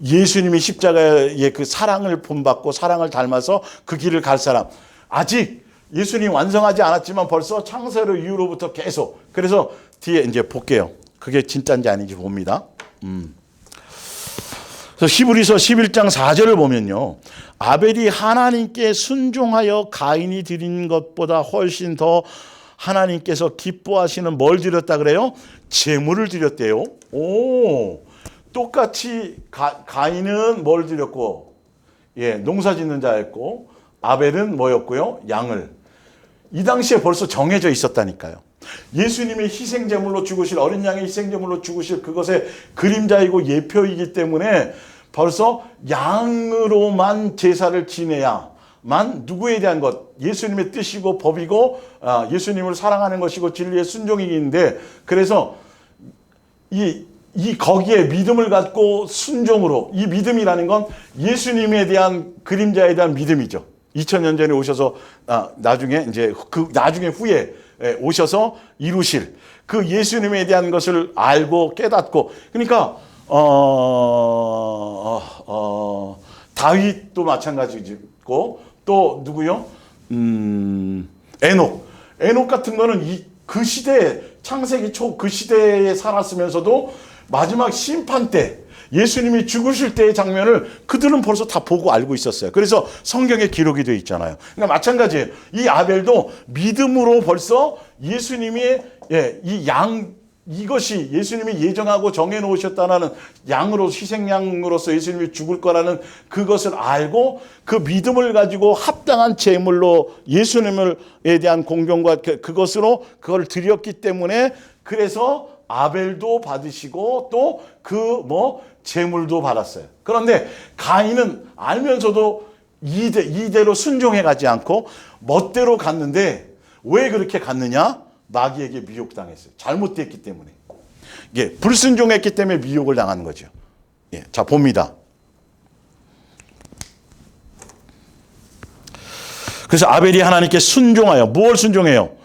예수님이 십자가의 그 사랑을 본받고 사랑을 닮아서 그 길을 갈 사람. 아직 예수님이 완성하지 않았지만 벌써 창세로 이후로부터 계속. 그래서 뒤에 이제 볼게요. 그게 진짜인지 아닌지 봅니다. 그래서 히브리서 11장 4절을 보면요. 아벨이 하나님께 순종하여 가인이 드린 것보다 훨씬 더 하나님께서 기뻐하시는 뭘 드렸다 그래요? 제물을 드렸대요. 똑같이 가인은 뭘 드렸고, 농사 짓는 자였고, 아벨은 뭐였고요? 양을. 이 당시에 벌써 정해져 있었다니까요. 예수님의 희생제물로 죽으실, 어린 양의 희생제물로 죽으실 그것의 그림자이고 예표이기 때문에 벌써 양으로만 제사를 지내야만 누구에 대한 것, 예수님의 뜻이고 법이고 예수님을 사랑하는 것이고 진리의 순종이긴데, 그래서 거기에 믿음을 갖고 순종으로, 이 믿음이라는 건 예수님에 대한 그림자에 대한 믿음이죠. 2000년 전에 오셔서 나중에 이제 나중에 후에 오셔서 이루실 그 예수님에 대한 것을 알고 깨닫고, 그러니까 다윗도 마찬가지고, 또 누구요? 에녹 같은 거는 그 시대에, 창세기 초 그 시대에 살았으면서도 마지막 심판 때 예수님이 죽으실 때의 장면을 그들은 벌써 다 보고 알고 있었어요. 그래서 성경에 기록이 되어 있잖아요. 그러니까 마찬가지예요. 이 아벨도 믿음으로 벌써 예수님이 이것이 예수님이 예정하고 정해놓으셨다는 양으로, 희생양으로서 예수님이 죽을 거라는 그것을 알고 그 믿음을 가지고 합당한 제물로 예수님에 대한 공경과 그것으로 그걸 드렸기 때문에, 그래서 아벨도 받으시고 또 제물도 받았어요. 그런데 가인은 알면서도 이대로 순종해 가지 않고 멋대로 갔는데, 왜 그렇게 갔느냐? 마귀에게 미혹당했어요. 잘못됐기 때문에. 불순종했기 때문에 미혹을 당하는 거죠. 자, 봅니다. 그래서 아벨이 하나님께 순종하여 무엇을 순종해요?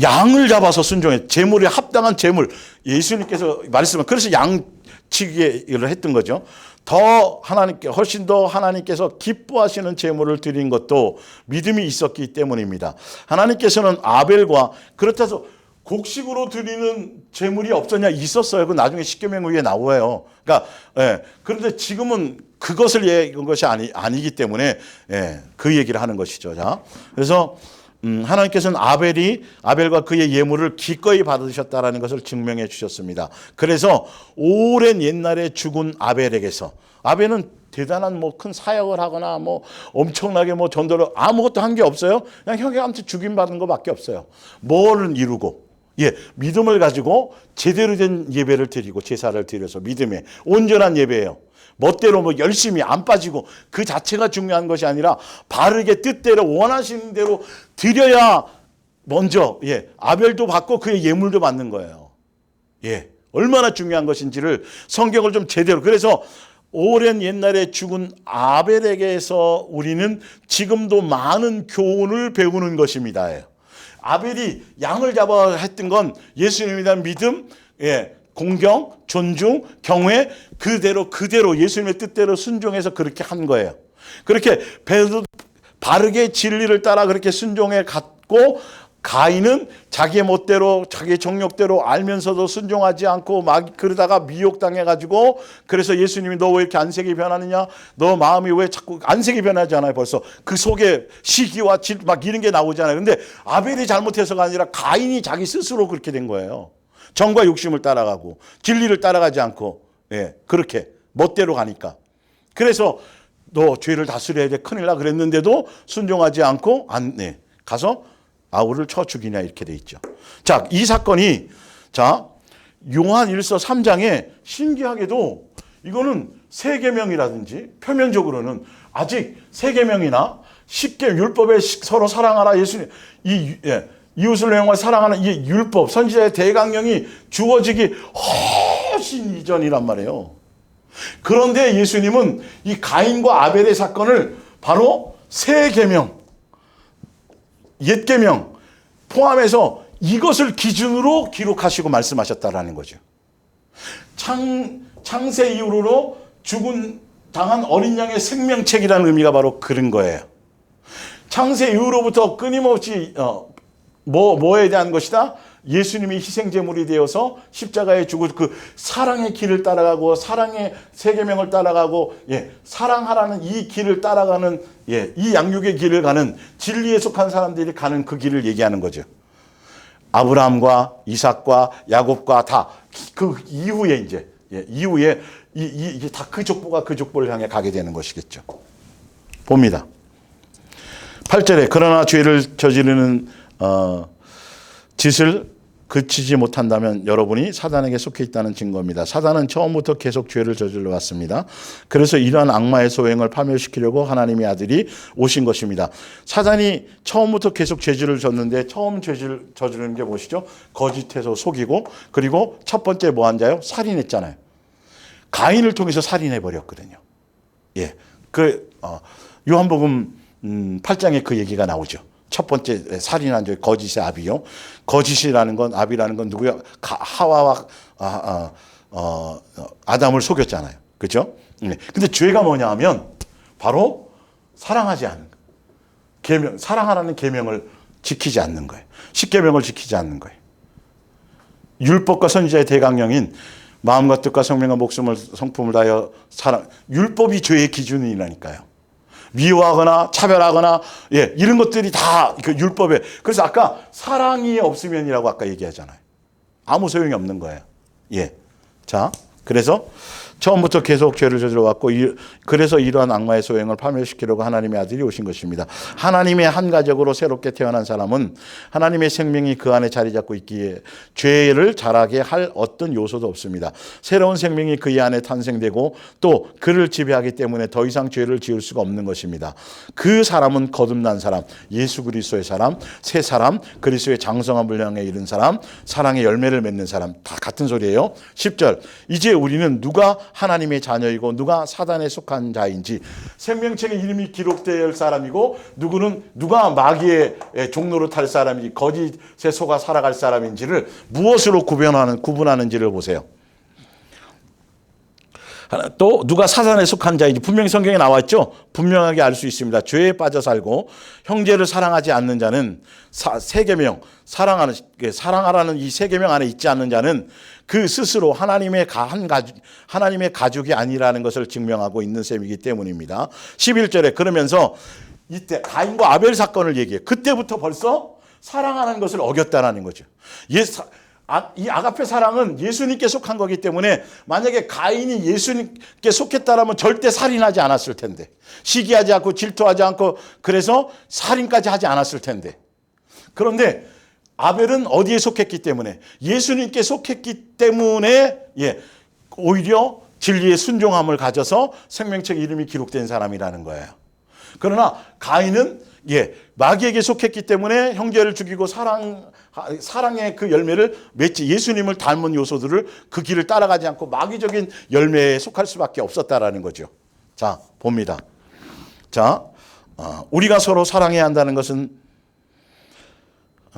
양을 잡아서 순종해. 제물에 합당한 제물. 예수님께서 말씀을 그래서 양치기를 했던 거죠. 더 하나님께 훨씬 더 하나님께서 기뻐하시는 제물을 드린 것도 믿음이 있었기 때문입니다. 하나님께서는 아벨과 그렇다 해서 곡식으로 드리는 제물이 없었냐? 있었어요. 그 나중에 십계명 후에 나와요. 그러니까 그런데 지금은 그것을 얘기한 것이 아니기 때문에 그 얘기를 하는 것이죠. 자, 그래서 하나님께서는 아벨과 그의 예물을 기꺼이 받으셨다라는 것을 증명해 주셨습니다. 그래서 오랜 옛날에 죽은 아벨에게서 아벨은 대단한 뭐 큰 사역을 하거나 뭐 엄청나게 뭐 전도를 아무것도 한 게 없어요. 그냥 형제한테 죽임 받은 것밖에 없어요. 뭐를 이루고 믿음을 가지고 제대로 된 예배를 드리고 제사를 드려서 믿음에 온전한 예배예요. 멋대로 뭐 열심히 안 빠지고 그 자체가 중요한 것이 아니라 바르게 뜻대로 원하시는 대로 드려야 먼저 아벨도 받고 그의 예물도 받는 거예요. 얼마나 중요한 것인지를 성경을 좀 제대로 그래서 오랜 옛날에 죽은 아벨에게서 우리는 지금도 많은 교훈을 배우는 것입니다. 아벨이 양을 잡아 했던 건 예수님에 대한 믿음, 공경, 존중, 경외 그대로 예수님의 뜻대로 순종해서 그렇게 한 거예요. 그렇게 바르게 진리를 따라 그렇게 순종해 갔고 가인은 자기의 멋대로 자기의 정욕대로 알면서도 순종하지 않고 막 그러다가 미혹당해가지고 그래서 예수님이 너 왜 이렇게 안색이 변하느냐? 너 마음이 왜 자꾸 안색이 변하잖아요. 벌써 그 속에 시기와 질 막 이런 게 나오잖아요. 근데 아벨이 잘못해서가 아니라 가인이 자기 스스로 그렇게 된 거예요. 정과 욕심을 따라가고 진리를 따라가지 않고 그렇게 멋대로 가니까 그래서 너 죄를 다스려야 돼 큰일 나 그랬는데도 순종하지 않고 가서 아우를 쳐 죽이냐 이렇게 돼 있죠. 자, 이 사건이 요한 1서 3장에 신기하게도 이거는 세계명이라든지 표면적으로는 아직 세계명이나 10개 율법에 서로 사랑하라 예수님 이웃을 영원히 사랑하는 이 율법 선지자의 대강령이 주어지기 훨씬 이전이란 말이에요. 그런데 예수님은 이 가인과 아벨의 사건을 바로 새 계명 옛 계명 포함해서 이것을 기준으로 기록하시고 말씀하셨다라는 거죠. 창세 이후로 당한 어린 양의 생명책이라는 의미가 바로 그런 거예요. 창세 이후로부터 끊임없이 뭐에 대한 것이다? 예수님이 희생제물이 되어서 십자가에 죽고 그 사랑의 길을 따라가고 사랑의 세계명을 따라가고 사랑하라는 이 길을 따라가는 이 양육의 길을 가는 진리에 속한 사람들이 가는 그 길을 얘기하는 거죠. 아브라함과 이삭과 야곱과 다 그 이후에 이후에 이게 다 그 족보가 그 족보를 향해 가게 되는 것이겠죠. 봅니다. 8절에 그러나 죄를 저지르는 짓을 그치지 못한다면 여러분이 사단에게 속해 있다는 증거입니다. 사단은 처음부터 계속 죄를 저질러 왔습니다. 그래서 이러한 악마의 소행을 파멸시키려고 하나님의 아들이 오신 것입니다. 사단이 처음부터 계속 죄질을 졌는데 처음 죄질 저지르는 게 무엇이죠? 거짓해서 속이고 그리고 첫 번째 뭐 한 자요? 살인했잖아요. 가인을 통해서 살인해 버렸거든요. 요한복음 8장에 그 얘기가 나오죠. 첫 번째 살인한 자 거짓의 아비요. 거짓이라는 건 아비라는 건 누구야? 하와와 아담을 속였잖아요. 그렇죠? 근데 죄가 뭐냐 하면 바로 사랑하지 않는 계명, 사랑하라는 계명을 지키지 않는 거예요. 십계명을 지키지 않는 거예요. 율법과 선지자의 대강령인 마음과 뜻과 성명과 목숨을 성품을 다하여 사랑. 율법이 죄의 기준이라니까요. 미워하거나 차별하거나 이런 것들이 다 그 율법에 그래서 아까 사랑이 없으면이라고 아까 얘기하잖아요. 아무 소용이 없는 거예요. 자, 그래서 처음부터 계속 죄를 저질러 왔고 그래서 이러한 악마의 소행을 파멸시키려고 하나님의 아들이 오신 것입니다. 하나님의 한 가족으로 새롭게 태어난 사람은 하나님의 생명이 그 안에 자리 잡고 있기에 죄를 자라게 할 어떤 요소도 없습니다. 새로운 생명이 그의 안에 탄생되고 또 그를 지배하기 때문에 더 이상 죄를 지을 수가 없는 것입니다. 그 사람은 거듭난 사람, 예수 그리스도의 사람, 새 사람, 그리스도의 장성한 분량에 이른 사람, 사랑의 열매를 맺는 사람 다 같은 소리예요. 10절 이제 우리는 누가 하나님의 자녀이고 누가 사단에 속한 자인지, 생명책의 이름이 기록될 사람이고 누가 마귀의 종로로 탈 사람인지, 거짓에 속아 살아갈 사람인지를 무엇으로 구분하는지를 보세요. 또 누가 사단에 속한 자인지 분명히 성경에 나와 있죠. 분명하게 알 수 있습니다. 죄에 빠져 살고 형제를 사랑하지 않는 자는 세 계명, 사랑하라는 이 세 계명 안에 있지 않는 자는 그 스스로 하나님의 가족이 아니라는 것을 증명하고 있는 셈이기 때문입니다. 11절에 그러면서 이때 가인과 아벨 사건을 얘기해요. 그때부터 벌써 사랑하는 것을 어겼다라는 거죠. 이 아가페 사랑은 예수님께 속한 거기 때문에 만약에 가인이 예수님께 속했다라면 절대 살인하지 않았을 텐데, 시기하지 않고 질투하지 않고 그래서 살인까지 하지 않았을 텐데, 그런데 아벨은 어디에 속했기 때문에, 예수님께 속했기 때문에 오히려 진리의 순종함을 가져서 생명책 이름이 기록된 사람이라는 거예요. 그러나 가인은 마귀에게 속했기 때문에 형제를 죽이고 사랑의 그 열매를 맺지, 예수님을 닮은 요소들을 그 길을 따라가지 않고 마귀적인 열매에 속할 수밖에 없었다라는 거죠. 자, 봅니다. 자, 우리가 서로 사랑해야 한다는 것은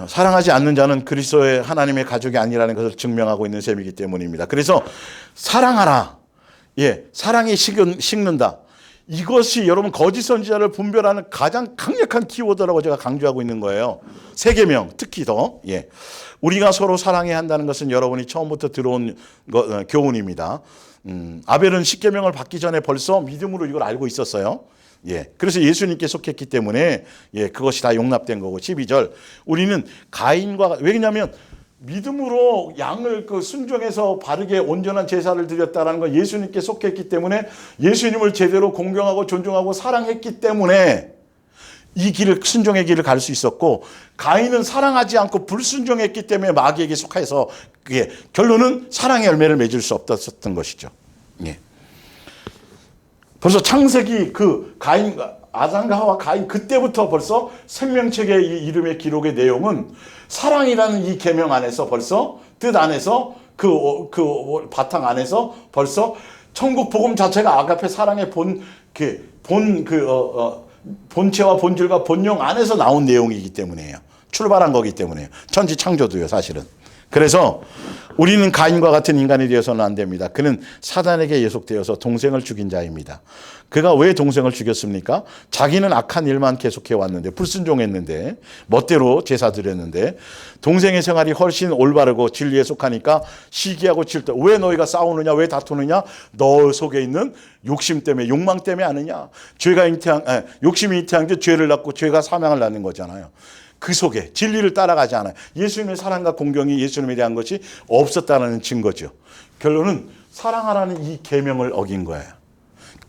사랑하지 않는 자는 그리스도의 하나님의 가족이 아니라는 것을 증명하고 있는 셈이기 때문입니다. 그래서 사랑하라. 사랑이 식는다. 이것이 여러분 거짓 선지자를 분별하는 가장 강력한 키워드라고 제가 강조하고 있는 거예요. 세 계명 특히 더. 우리가 서로 사랑해야 한다는 것은 여러분이 처음부터 들어온 교훈입니다. 아벨은 십계명을 받기 전에 벌써 믿음으로 이걸 알고 있었어요. 그래서 예수님께 속했기 때문에 그것이 다 용납된 거고. 12절 우리는 가인과, 왜냐하면 믿음으로 양을 순종해서 바르게 온전한 제사를 드렸다는 건 예수님께 속했기 때문에, 예수님을 제대로 공경하고 존중하고 사랑했기 때문에 이 길을, 순종의 길을 갈 수 있었고, 가인은 사랑하지 않고 불순종했기 때문에 마귀에게 속해서 결론은 사랑의 열매를 맺을 수 없었던 것이죠. 벌써 창세기 아담과 하와 가인 그때부터 벌써 생명책의 이 이름의 기록의 내용은 사랑이라는 이 계명 안에서 벌써 뜻 안에서 그 바탕 안에서 벌써 천국 복음 자체가 아가페 사랑의 본체와 본질과 본용 안에서 나온 내용이기 때문이에요. 출발한 거기 때문에요. 천지 창조도요, 사실은. 그래서 우리는 가인과 같은 인간이 되어서는 안 됩니다. 그는 사단에게 예속되어서 동생을 죽인 자입니다. 그가 왜 동생을 죽였습니까? 자기는 악한 일만 계속해 왔는데, 불순종했는데, 멋대로 제사 드렸는데, 동생의 생활이 훨씬 올바르고 진리에 속하니까 시기하고 질투. 왜 너희가 싸우느냐, 왜 다투느냐? 너 속에 있는 욕심 때문에, 욕망 때문에 아느냐? 욕심이 잉태한 게 죄를 낳고 죄가 사망을 낳는 거잖아요. 그 속에 진리를 따라가지 않아요. 예수님의 사랑과 공경이 예수님에 대한 것이 없었다는 증거죠. 결론은 사랑하라는 이 계명을 어긴 거예요.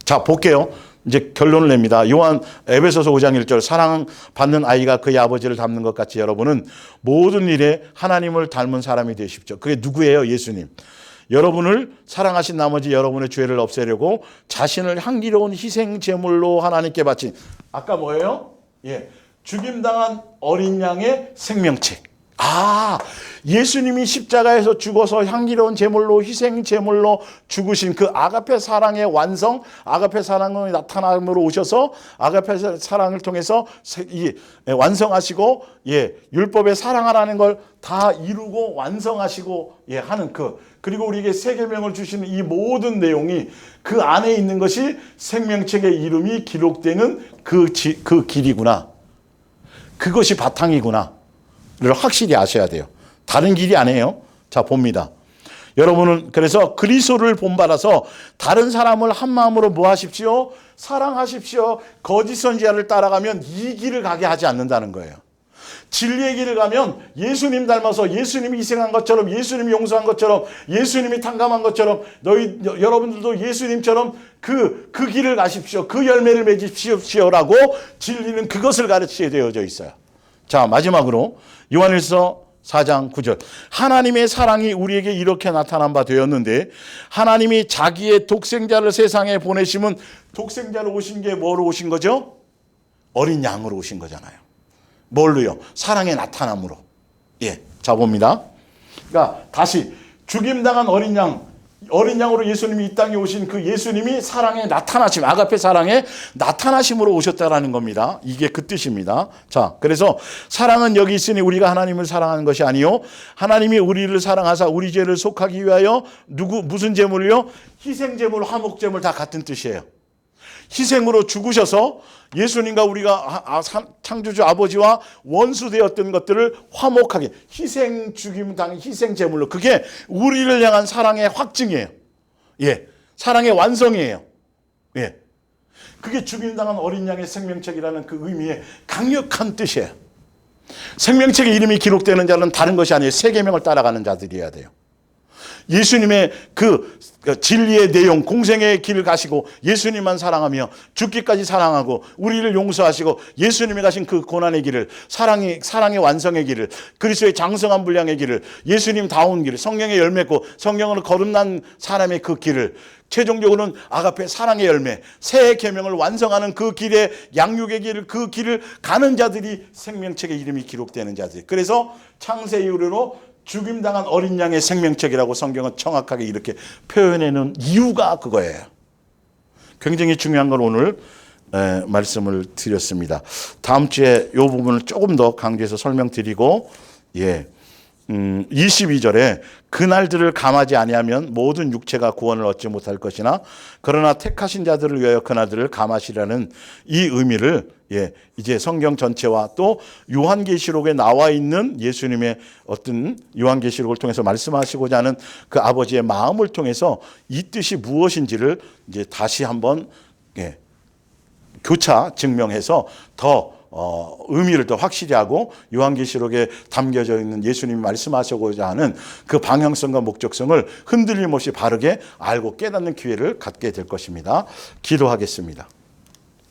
자, 볼게요. 이제 결론을 냅니다. 에베소서 5장 1절 사랑받는 아이가 그의 아버지를 닮는 것 같이 여러분은 모든 일에 하나님을 닮은 사람이 되십시오. 그게 누구예요? 예수님. 여러분을 사랑하신 나머지 여러분의 죄를 없애려고 자신을 향기로운 희생 제물로 하나님께 바친, 아까 뭐예요? 죽임당한 어린 양의 생명책. 예수님이 십자가에서 죽어서 향기로운 제물로, 희생 제물로 죽으신 그 아가페 사랑의 완성, 아가페 사랑의 나타남으로 오셔서 아가페 사랑을 통해서 완성하시고, 율법의 사랑하라는 걸 다 이루고 완성하시고 하는 그리고 우리에게 세 계명을 주시는 이 모든 내용이 그 안에 있는 것이 생명책의 이름이 기록되는 그 길이구나. 그것이 바탕이구나를 확실히 아셔야 돼요. 다른 길이 아니에요. 자, 봅니다. 여러분은 그래서 그리스도를 본받아서 다른 사람을 한 마음으로 뭐 하십시오? 사랑하십시오. 거짓 선지자를 따라가면 이 길을 가게 하지 않는다는 거예요. 진리의 길을 가면 예수님 닮아서 예수님이 희생한 것처럼, 예수님이 용서한 것처럼, 예수님이 탕감한 것처럼 여러분들도 예수님처럼 그 길을 가십시오. 그 열매를 맺으십시오라고 진리는 그것을 가르치게 되어져 있어요. 자, 마지막으로 요한일서 4장 9절. 하나님의 사랑이 우리에게 이렇게 나타난 바 되었는데, 하나님이 자기의 독생자를 세상에 보내심은, 독생자로 오신 게 뭐로 오신 거죠? 어린 양으로 오신 거잖아요. 뭘로요? 사랑의 나타남으로. 자, 봅니다. 그러니까 다시 죽임당한 어린 양, 어린 양으로 예수님이 이 땅에 오신 그 예수님이 사랑의 나타나심, 아가페 사랑의 나타나심으로 오셨다라는 겁니다. 이게 그 뜻입니다. 자, 그래서 사랑은 여기 있으니 우리가 하나님을 사랑하는 것이 아니요 하나님이 우리를 사랑하사 우리 죄를 속하기 위하여 무슨 제물을요? 희생 제물, 화목 제물 다 같은 뜻이에요. 희생으로 죽으셔서 예수님과 우리가 창조주 아버지와 원수되었던 것들을 화목하게 희생 죽임 당한 희생 제물로, 그게 우리를 향한 사랑의 확증이에요. 예, 사랑의 완성이에요. 예, 그게 죽임 당한 어린 양의 생명책이라는 그 의미의 강력한 뜻이에요. 생명책의 이름이 기록되는 자는 다른 것이 아니에요. 세 계명을 따라가는 자들이어야 돼요. 예수님의 그 진리의 내용, 공생의 길을 가시고 예수님만 사랑하며 죽기까지 사랑하고 우리를 용서하시고 예수님이 가신 그 고난의 길을, 사랑의 완성의 길을, 그리스도의 장성한 분량의 길을, 예수님다운 길을, 성령의 열매고 성령으로 거듭난 사람의 그 길을, 최종적으로는 아가페 사랑의 열매, 새 계명을 완성하는 그 길의 양육의 길을, 그 길을 가는 자들이 생명책의 이름이 기록되는 자들. 그래서 창세 이후로 죽임당한 어린 양의 생명책이라고 성경은 정확하게 이렇게 표현해놓은 이유가 그거예요. 굉장히 중요한 걸 오늘 말씀을 드렸습니다. 다음 주에 이 부분을 조금 더 강조해서 설명드리고, 22절에 그날들을 감하지 아니하면 모든 육체가 구원을 얻지 못할 것이나 그러나 택하신 자들을 위하여 그날들을 감하시라는 이 의미를 이제 성경 전체와 또 요한계시록에 나와 있는 예수님의 어떤 요한계시록을 통해서 말씀하시고자 하는 그 아버지의 마음을 통해서 이 뜻이 무엇인지를 이제 다시 한번 교차 증명해서 더 의미를 더 확실히 하고 요한계시록에 담겨져 있는 예수님이 말씀하시고자 하는 그 방향성과 목적성을 흔들림 없이 바르게 알고 깨닫는 기회를 갖게 될 것입니다. 기도하겠습니다.